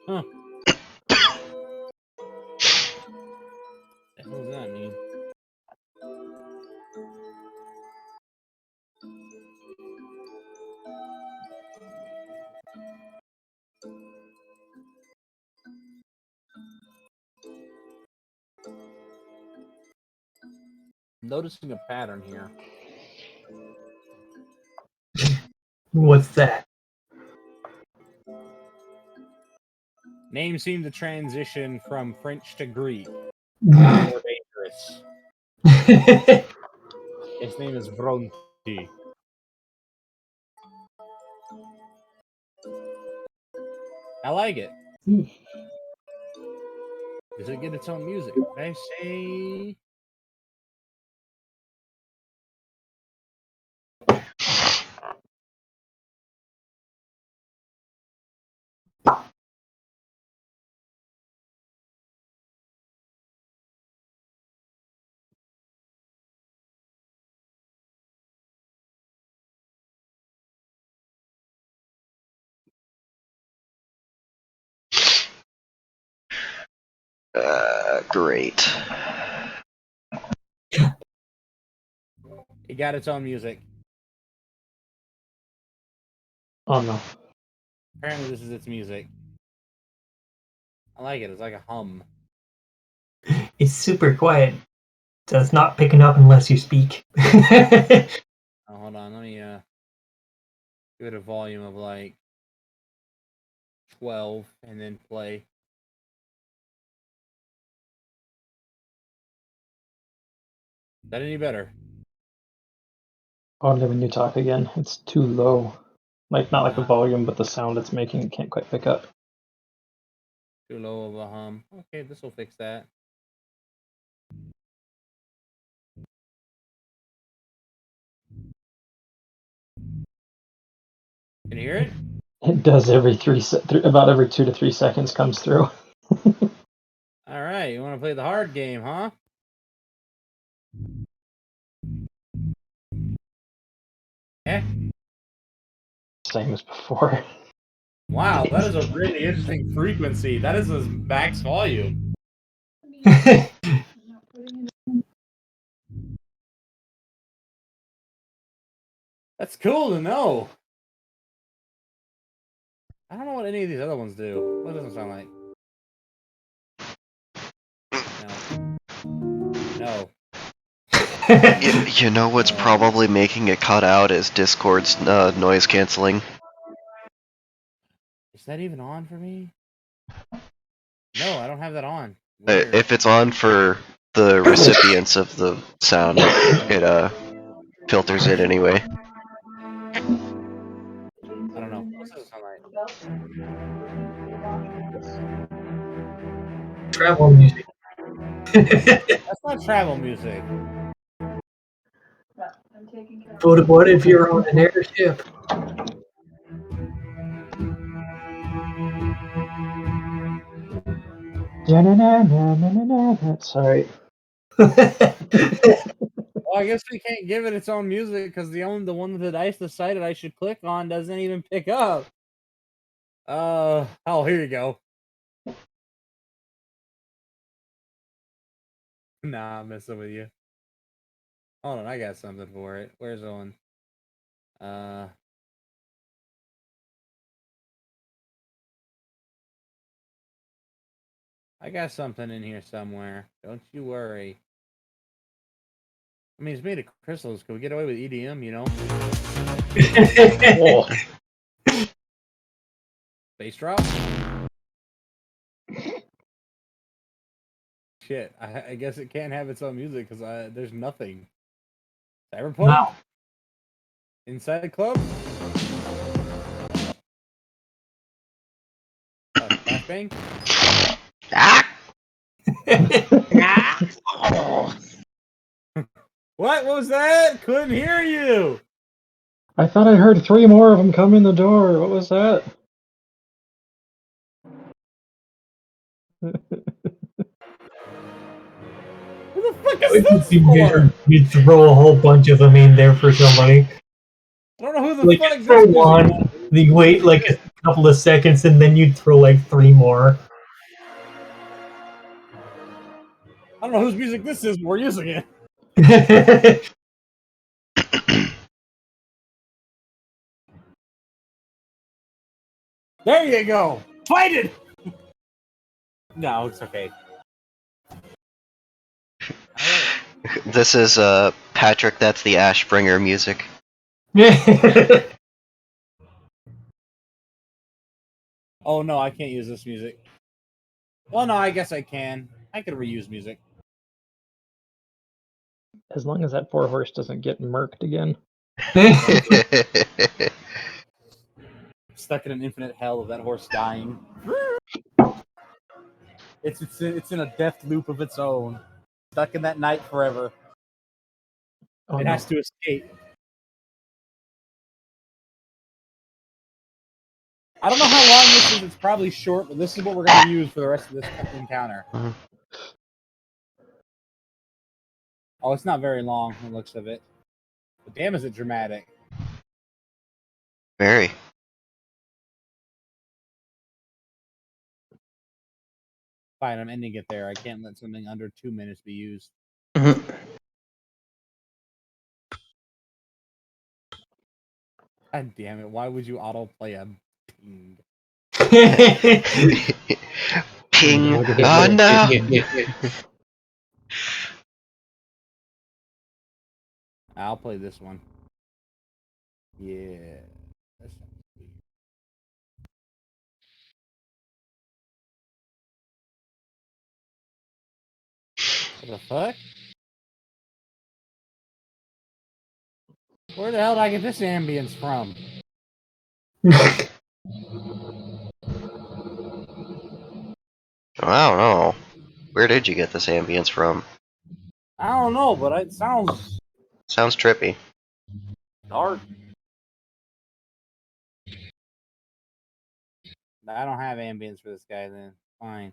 Huh. What the hell does that mean? I'm noticing a pattern here. What's that? Names seem to transition from French to Greek. More dangerous. His name is Bronte. I like it. Does it get its own music? Did I say? Great. It got its own music. Oh no. Apparently, this is its music. I like it. It's like a hum. It's super quiet. So it's not picking up unless you speak. Oh, hold on. Let me give it a volume of like 12 and then play. Is that any better? Oddly, when you talk again, it's too low. Like, not like the volume, but the sound it's making, it can't quite pick up. Too low of a hum. Okay, this will fix that. Can you hear it? It does about every 2 to 3 seconds comes through. All right, you want to play the hard game, huh? Yeah. Same as before. Wow, that is a really interesting frequency. That is a max volume. That's cool to know. I don't know what any of these other ones do. What does it sound like? No. You know what's probably making it cut out is Discord's noise canceling. Is that even on for me? No, I don't have that on. Weird. If it's on for the recipients of the sound, it filters it anyway. I don't know. What does it sound like? Travel music. That's not travel music. But what if you're on an airship? Sorry. Well, I guess we can't give it its own music because the one that I decided I should click on doesn't even pick up. Oh, here you go. Nah, I'm messing with you. Hold on, I got something for it. Where's Owen? I got something in here somewhere. Don't you worry. I mean, it's made of crystals. Can we get away with EDM, you know? Bass drop? Shit, I guess it can't have its own music because there's nothing. Cyberpunk? Wow. Inside Club? Flashbang? Ah! What was that? Couldn't hear you. I thought I heard 3 more of them come in the door. What was that? Who the fuck That is would just this be for? weird. You'd throw a whole bunch of them in there for somebody. I don't know who the Like, fuck you this throw music one, was. you wait like a couple of seconds, and then you'd throw like 3 more. I don't know whose music this is, but we're using it. There you go. Fight it. No, it's okay. This is Patrick. That's the Ashbringer music. Oh no, I can't use this music. Well, no, I guess I can. I could reuse music. As long as that poor horse doesn't get murked again. Stuck in an infinite hell of that horse dying. It's in a death loop of its own. Stuck in that night forever. Oh, It no. has to escape. I don't know how long this is. It's probably short, but this is what we're going to use for the rest of this encounter. Mhm. Oh, it's not very long from the looks of it. But damn, is it dramatic. Very. Fine, I'm ending it there. I can't let something under 2 minutes be used. Mhm. God damn it, why would you autoplay a ping? Ping. Look at his Oh little- no. I'll play this one. Yeah. That sounds weird. What the fuck? Where the hell did I get this ambience from? I don't know. Where did you get this ambience from? I don't know, but it sounds Sounds trippy. dark. I don't have ambience for this guy then. Fine.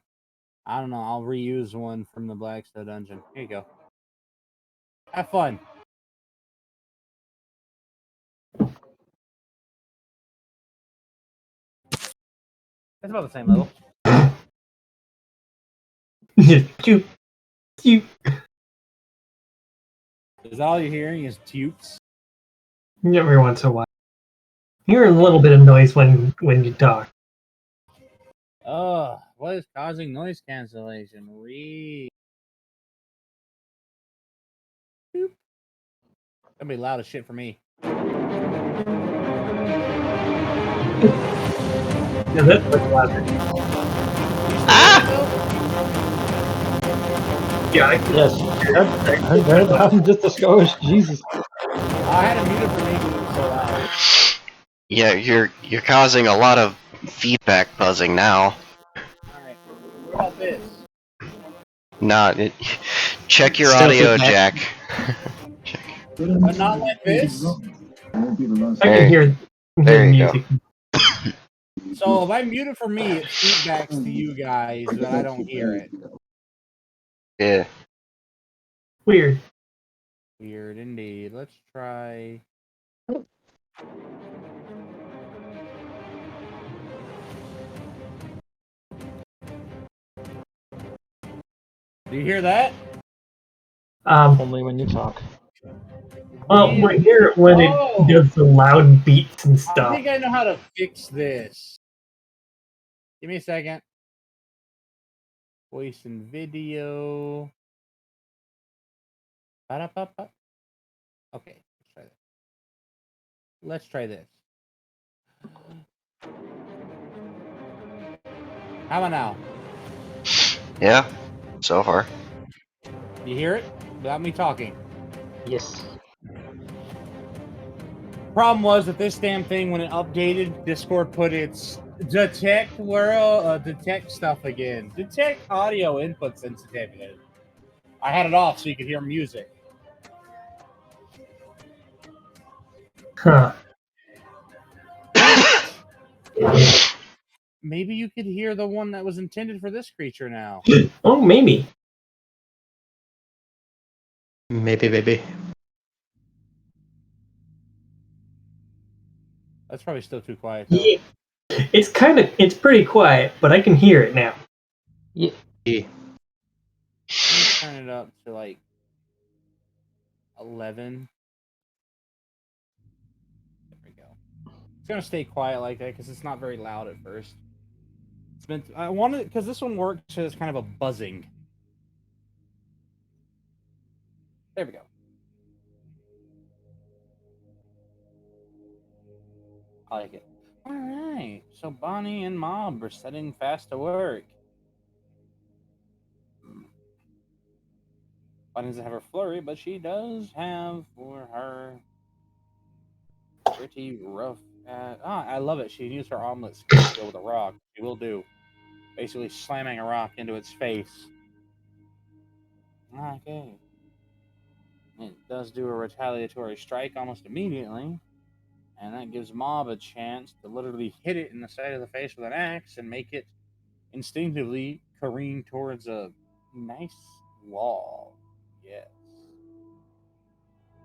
I don't know. I'll reuse one from the Blackstone dungeon. Here you go. Have fun. It's about the same level. Choop, choop. Is all you're hearing is tupes? Every once in a while. Hear a little bit of noise when you talk. What is causing noise cancellation? That'd be loud as shit for me. Yeah, that's much louder. Yeah, I can Yes. I'm just a skosh. Jesus. I had it muted for me because it was so loud. Yeah, you're causing a lot of feedback buzzing now. Alright. What about this? Not it. Check your Still audio, feedback. Jack. But not like this? I can hear There you music. So if I mute it for me, it feedbacks to you guys, but I don't hear it. Yeah. Weird. Weird indeed. Let's try. Do you hear that? Only when you talk. Well, we hear it when Oh. it does the loud beats and I stuff. think I know how to fix this. Give me a second. Voice and video. Ba-da-ba-ba. Okay, let's try this. Let's try this. How about now? Yeah. So far. You hear it? Without me talking. Yes. Problem was that this damn thing, when it updated, Discord put its Detect detect stuff again. Detect audio input sensitivity. I had it off so you could hear music. Huh. Maybe you could hear the one that was intended for this creature now. Oh, maybe. Maybe. That's probably still too quiet though. Yeah. It's pretty quiet, but I can hear it now. Yeah. Let me turn it up to like 11. There we go. It's gonna stay quiet like that because it's not very loud at first. It's meant. I wanted because this one works as kind of a buzzing. There we go. I like it. All right. So Bonnie and Mob are setting fast to work. Bonnie doesn't have her flurry, but she does have for her pretty rough. I love it. She can use her omelet skill to go with a rock. She will do. Basically slamming a rock into its face. Okay. It does do a retaliatory strike almost immediately. And that gives Mob a chance to literally hit it in the side of the face with an axe and make it instinctively careen towards a nice wall. Yes.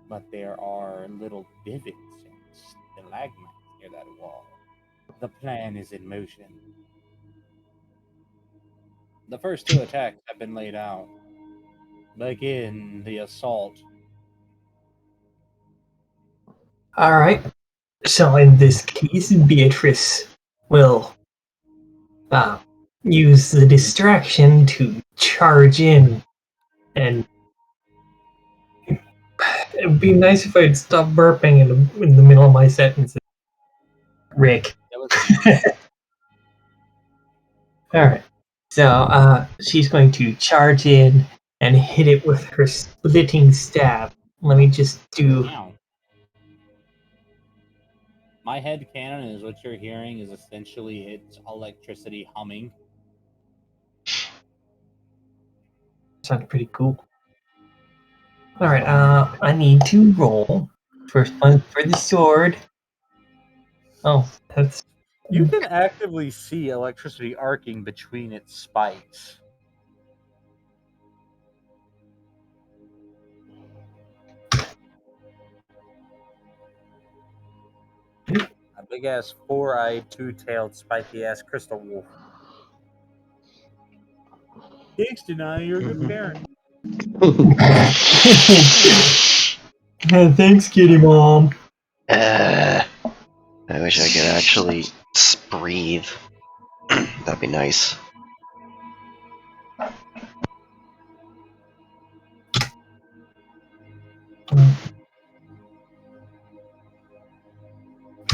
But there are little divots and stalagmites near that wall. The plan is in motion. The first two attacks have been laid out. Begin the assault. All right. So in this case, Beatrice will use the distraction to charge in, and it'd be nice if I'd stop burping in the middle of my sentences. Rick. That was annoying. All right. So she's going to charge in and hit it with her splitting stab. Let me just do. Ow. My head cannon is what you're hearing is essentially its electricity humming. Sounds pretty cool. All right. I need to roll. First one for the sword. Oh, that's. You can actively see electricity arcing between its spikes. A big ass 4-eyed, 2-tailed, spiky ass crystal wolf. Thanks, Denai, you're a good parent. Thanks, kitty mom. I wish I could actually breathe. That'd be nice.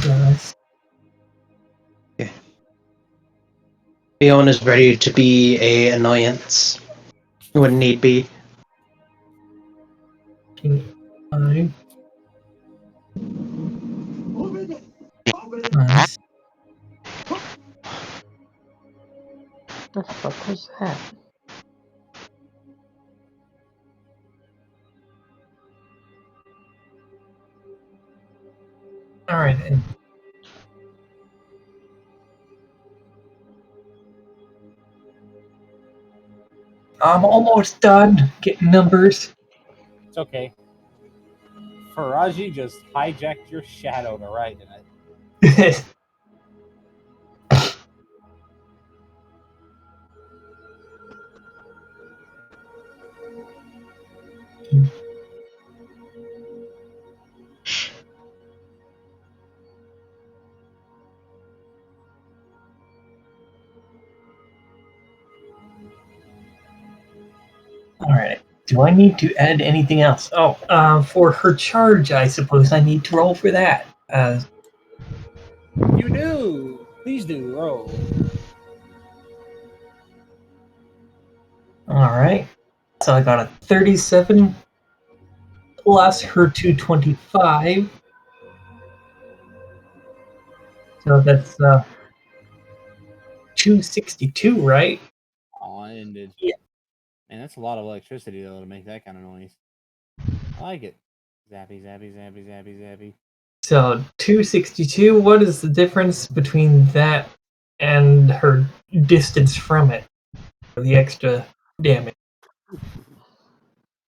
Yes. Leon is ready to be a annoyance when need be. Five. Nice. The fuck was that? All right. Then. I'm almost done getting numbers. It's okay. Faraji just hijacked your shadow to write in it. All right. Do I need to add anything else? Oh, for her charge, I suppose I need to roll for that. You do! Please do, roll. All right. So I got a 37 plus her 225. So that's 262, right? Oh, I ended. Yeah. Man, that's a lot of electricity though to make that kind of noise. I like it. Zappy, zappy, zappy, zappy, zappy. So 262, what is the difference between that and her distance from it? For the extra damage.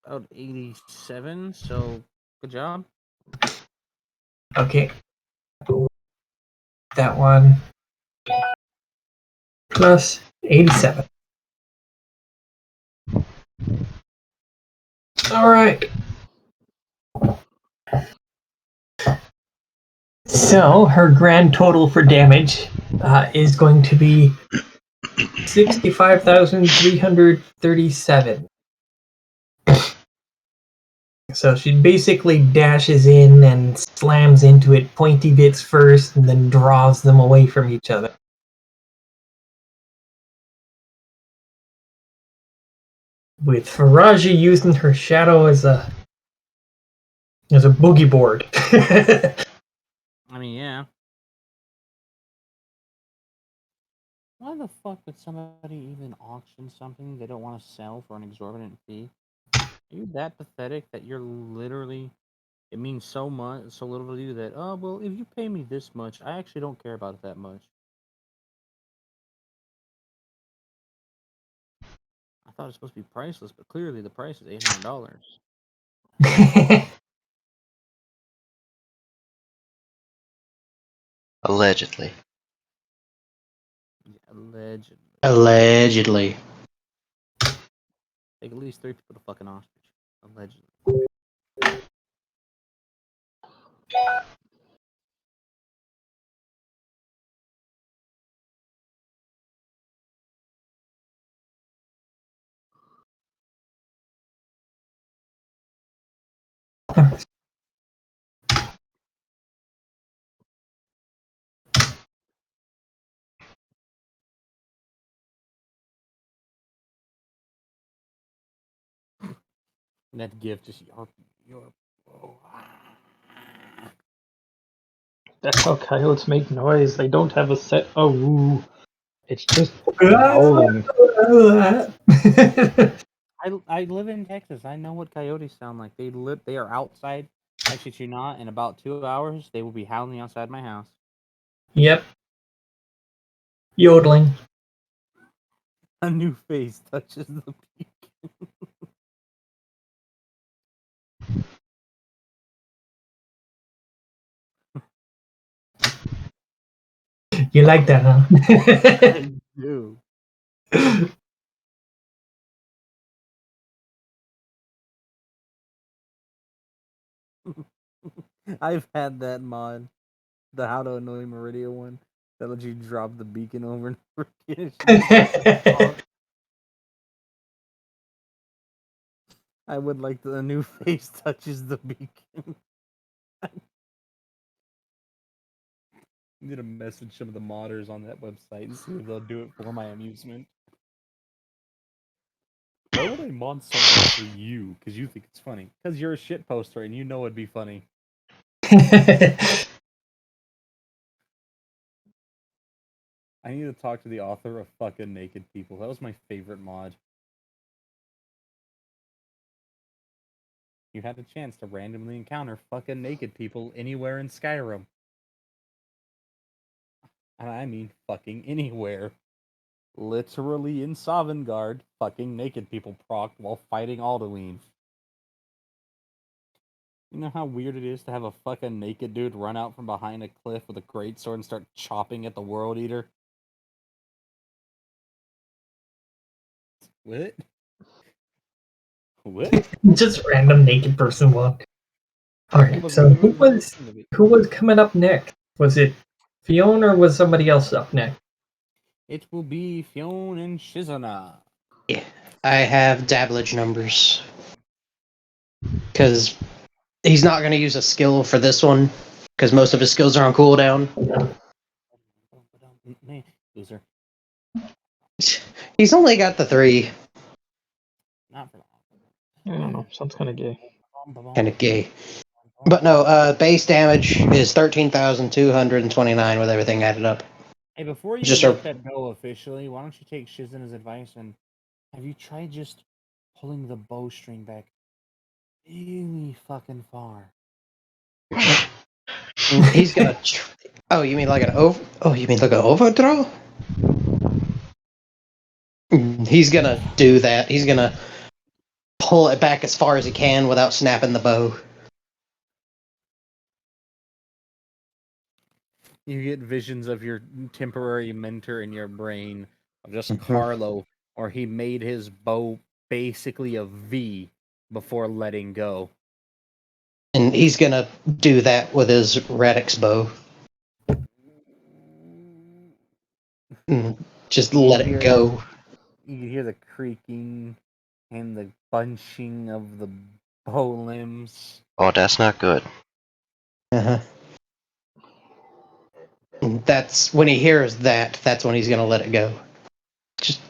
About 87, so good job. Okay. That one. Plus 87. Alright. So her grand total for damage is going to be 65,337. So she basically dashes in and slams into it pointy bits first and then draws them away from each other. With Faraji using her shadow as a boogie board. I mean, yeah. Why the fuck would somebody even auction something they don't want to sell for an exorbitant fee? Are you that pathetic that you're literally... It means so much, so little to you that, oh, well, if you pay me this much, I actually don't care about it that much. I thought it was supposed to be priceless, but clearly the price is $800. Allegedly. Yeah, allegedly. Allegedly. Take at least 3 people to fuck an ostrich. Allegedly. And that gift is your oh, That's how coyotes make noise. They don't have a set. Oh, woo. It's just growling. I live in Texas. I know what coyotes sound like. They are outside. I shit you not. In about 2 hours, they will be howling outside my house. Yep. Yodeling. A new face touches the peak. You like that, huh? I do. I've had that mod, the How to Annoy Meridia one, that lets you drop the beacon over and over again. I would like the new face touches the beacon. I'm gonna message some of the modders on that website and see if they'll do it for my amusement. Why would I mod something for you? Because you think it's funny. Because you're a shit poster and you know it'd be funny. I need to talk to the author of fucking Naked People. That was my favorite mod. You had a chance to randomly encounter fucking naked people anywhere in Skyrim. And I mean fucking anywhere. Literally in Sovngarde, fucking naked people procced while fighting Alduin. You know how weird it is to have a fucking naked dude run out from behind a cliff with a greatsword and start chopping at the World Eater? What? What? Just random naked person walk. Alright, Was so who literally was listening to me. who was coming up next? Was it Fiona or was somebody else up next? It will be Fionn and Shizuna. Yeah. I have dabblage numbers. Because he's not going to use a skill for this one. Because most of his skills are on cooldown. Loser. He's only got the 3. Not for long. I don't know. Sounds kind of gay. Kind of gay. But no, base damage is 13,229 with everything added up. Hey, before you Just let a- that go officially, why don't you take Shizen's advice and have you tried just pulling the bowstring back really fucking far? He's gonna. Oh, you mean like an over? Oh, you mean like an overdraw? He's gonna do that. He's gonna pull it back as far as he can without snapping the bow. You get visions of your temporary mentor in your brain of just Mhm. Carlo, or he made his bow basically a V before letting go. And he's gonna do that with his Radix bow. Just let it go. You can hear the creaking and the bunching of the bow limbs. Oh, that's not good. Uh-huh. And that's when he hears that. That's when he's gonna let it go. Just.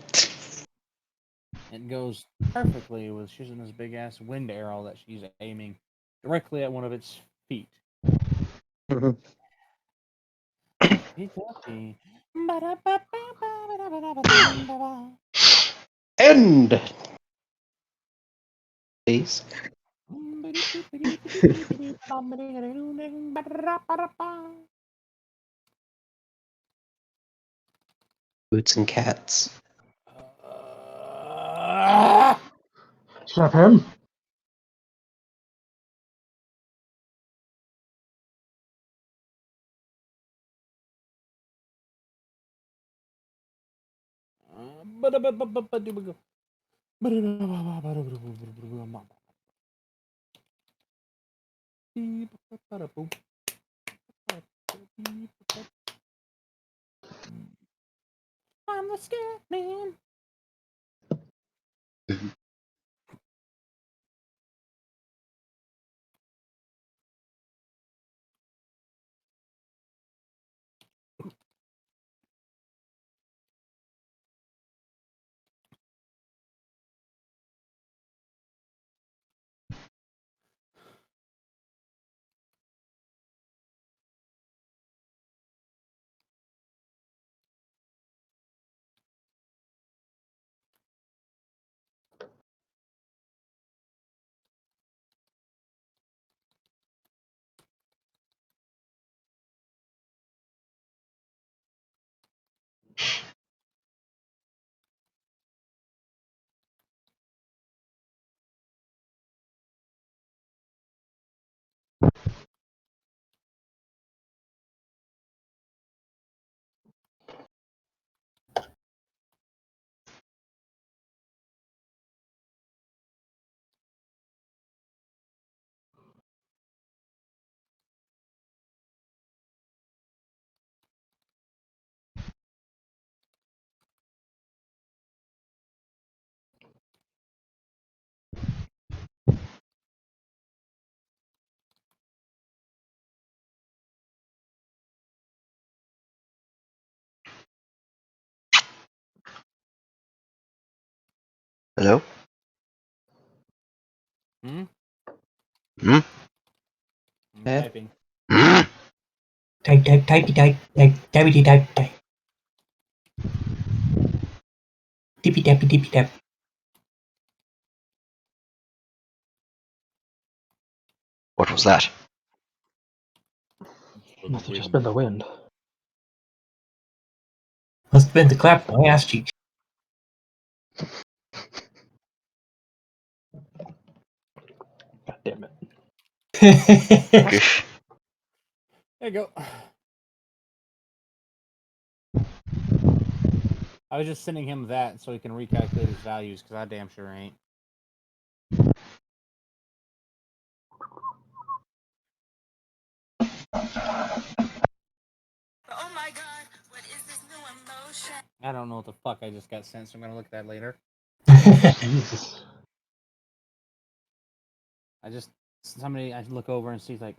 It goes perfectly with Shizuna's big ass wind arrow that she's aiming directly at one of its feet. Mhm. Tippy-tappy. End. Please. Boots and cats. Snap him. I'm the scared man. Hello? Hmm? Hmm? I'm Eh? typing. Hmm? Type, tappity type. Tippy tappy tippy tap. What was that? Must have just been the wind. Must have been the clap my ass cheek. God damn it. Goof. There you go. I was just sending him that so he can recalculate his values because I damn sure ain't. Oh my god, what is this new emotion? I don't know what the fuck I just got sent, so I'm gonna look at that later. Jesus. I look over and see like,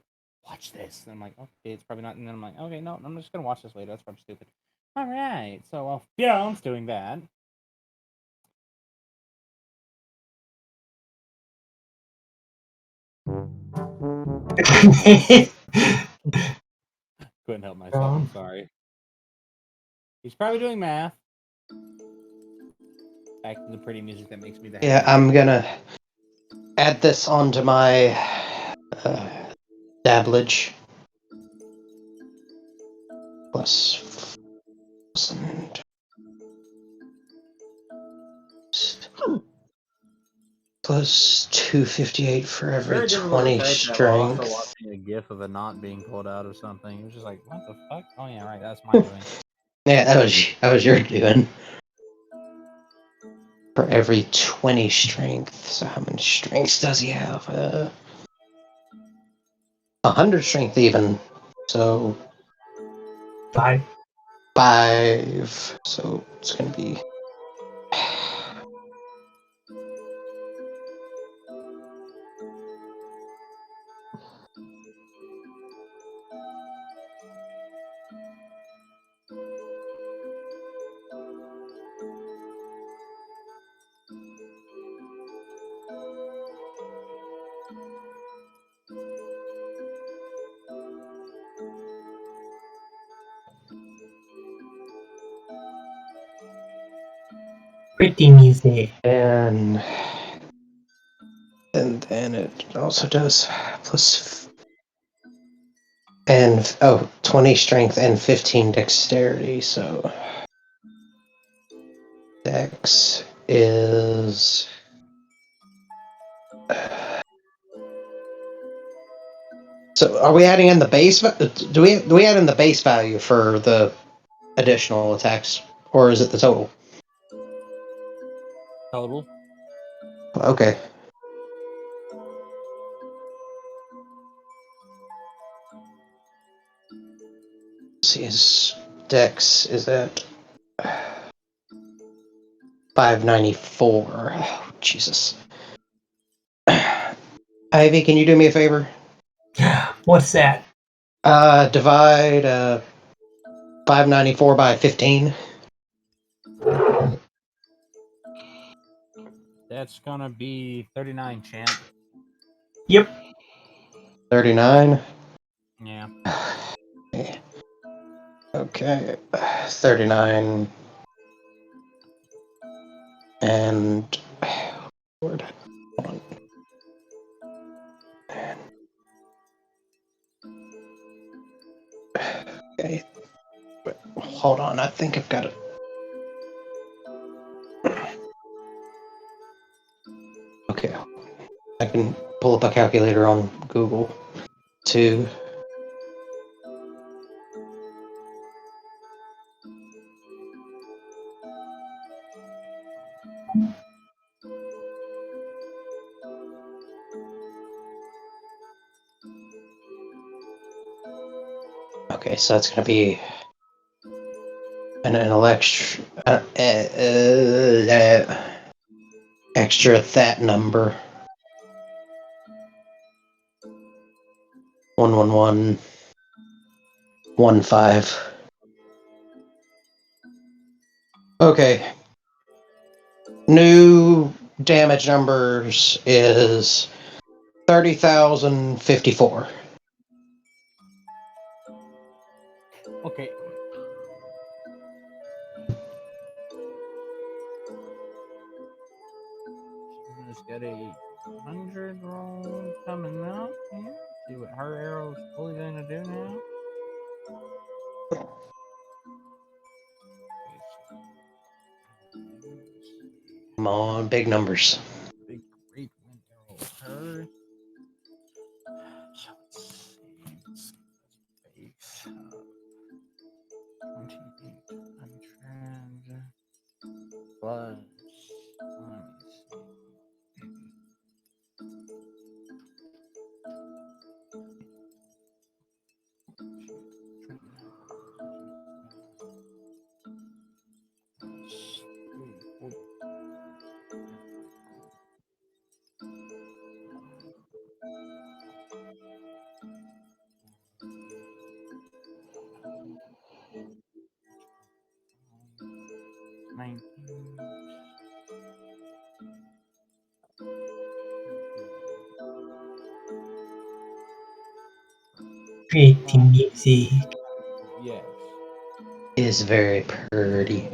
watch this, and I'm like, okay, it's probably not, and then I'm like, okay, no, I'm just gonna watch this later. That's probably stupid. All right, so while Fion's doing that, couldn't help myself. I'm sorry. He's probably doing math. Back to the pretty music that makes me the Yeah, happy. I'm gonna add this onto my dablage. Plus 1,000. Plus 258 for every Very difficult to 20 type that while also strength. watching a gif of a knot being pulled out of something. It was just like, what the fuck? Oh yeah, right. That's my doing. Yeah, that was your doing. For every 20 strength. So how many strengths does he have? 100 strength even. So 5. 5. So it's gonna be. Pretty music. And then it also does plus. And 20 strength and 15 dexterity, so dex is so are we adding in the base do we add in the base value for the additional attacks, or is it the total? Total. Okay. Let's see, his dex is at 594. Oh, Jesus. Ivy, can you do me a favor? What's that? Divide 594 by 15. That's gonna be 39, champ. Yep. 39. Yeah. Okay. 39. And. Word. Hold on. Okay. Hold on, I think I've got it. Okay. I can pull up a calculator on Google to. Okay, so that's going to be an extra, extra that number. 11115. Okay. New damage numbers is 30,054. Okay. Just got a 100 roll coming up here. See what her arrow's fully gonna do now. Come on, big numbers. Big great wind arrow of her. So let's see. Let's base 2800 plus. Let me see. 19. Pretty music. Yes. is very pretty.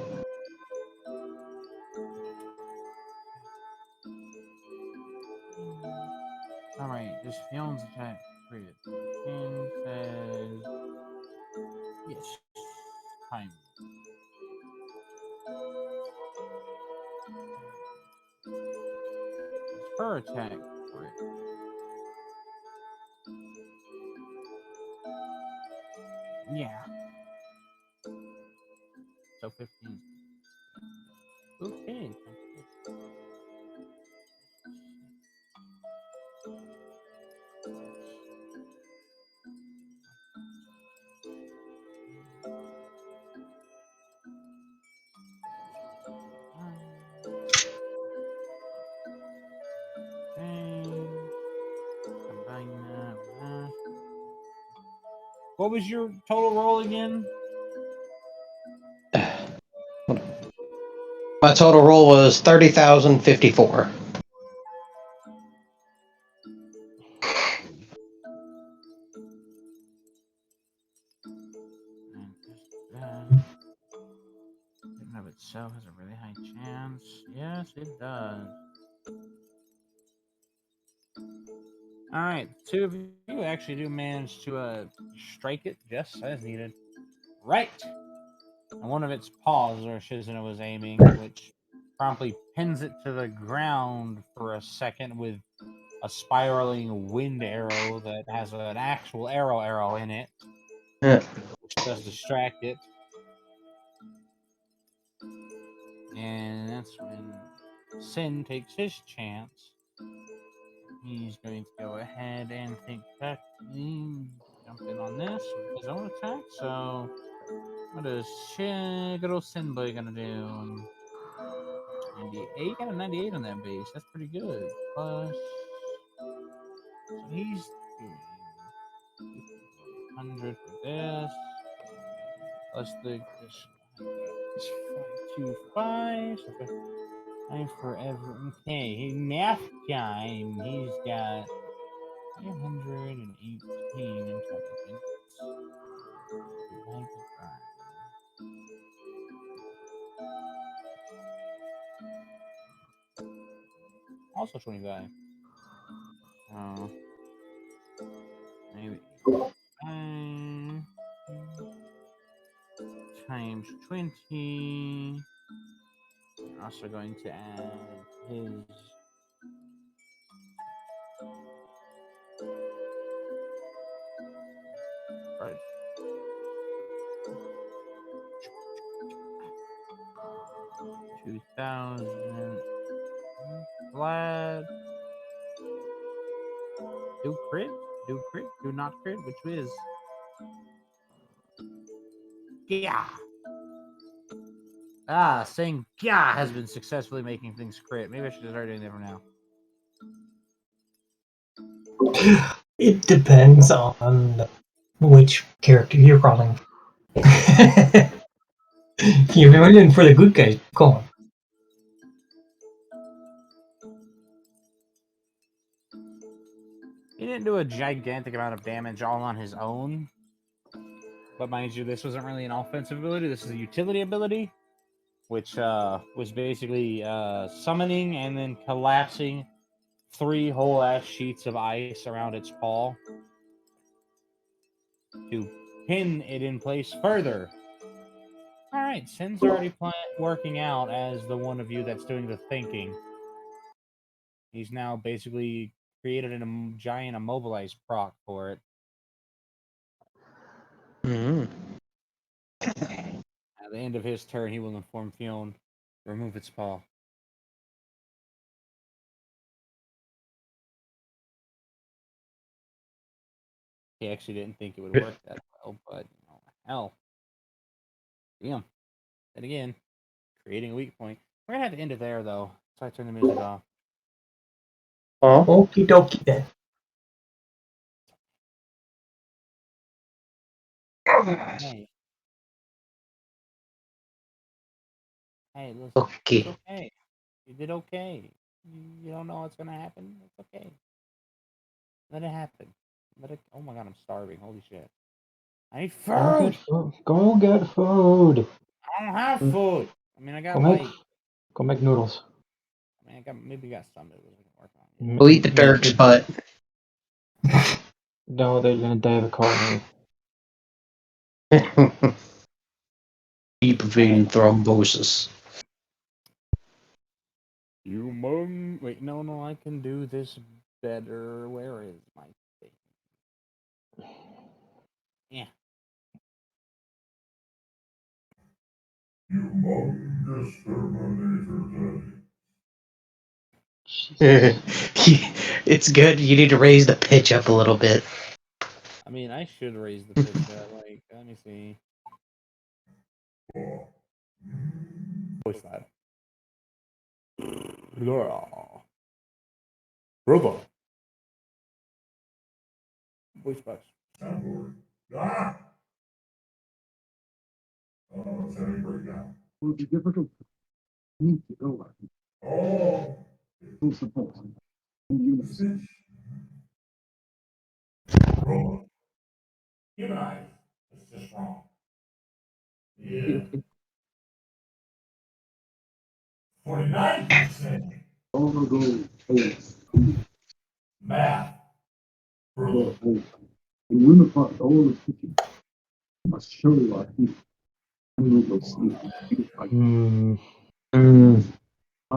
Alright, this Fion's attack crit. King says yes. Time. Her attack crit. Yeah. So 15. Okay. Combine that with that. What was your total roll again? My total roll was 30,054. In of itself has a really high chance. Yes, it does. Alright, two of you actually do manage to strike it just as needed. Right! And one of its paws where Shizuna was aiming, which promptly pins it to the ground for a second with a spiraling wind arrow that has an actual arrow in it, which does distract it. And that's when Sin takes his chance. He's going to go ahead and think back, jump in on this with his own attack. So, what is good old Sin Boy gonna do? 98, got a 98 on that base. That's pretty good. Plus, so he's doing 100 for this. Plus the this 525. So 5 forever. Okay, he math time. He's got 518 intelligence. Divided by- Also 25. Oh, maybe times 20. We're also going to add his right. 2,000 flat. Do crit? Do crit? Do not crit? Which is? Yeah. Saying yeah has been successfully making things crit. Maybe I should start doing that from now. It depends on which character you're calling. You're running for the good guys. Go on. He didn't do a gigantic amount of damage all on his own. But mind you, this wasn't really an offensive ability. This is a utility ability, which was basically summoning and then collapsing 3 whole ass sheets of ice around its paw to pin it in place further. All right, Sin's already working out as the one of you that's doing the thinking. He's now basically created a giant immobilized proc for it. Mm-hmm. At the end of his turn, he will inform Fionn, remove its paw. He actually didn't think it would work that well, but hell. Damn. Then again, creating a weak point. We're gonna have to end it there though. So I turn the music off. Oh, Okie dokie then. Hey. Hey, listen. okay. It's okay. You did okay. You don't know what's gonna happen. It's okay. Let it happen. Let it. Oh my god, I'm starving. Holy shit. I need Go food. get food. Go get food. I don't have food. I mean, I got Go make, like, go make noodles. I mean, I got maybe got some noodles we can work on. Go eat the Dirk's butt. No, they're gonna die of a coronary. Deep vein thrombosis. Wait, no, I can do this better. Where is my thing? Yeah. Humongous Terminator Daddy. It's good. You need to raise the pitch up a little bit. I mean, I should raise the pitch that, like, let me see. Voice that. Brother. Voice box. Soundboard. Ah! Oh, it's having a breakdown. Will be difficult. Need to go. Oh! Full support. In unison. Wrong. Humanize. It's just wrong. Yeah. 49%. All go. Math. Bro. And when the part all is kitchen, must show our feet. And we will see. Hmm. Mm. I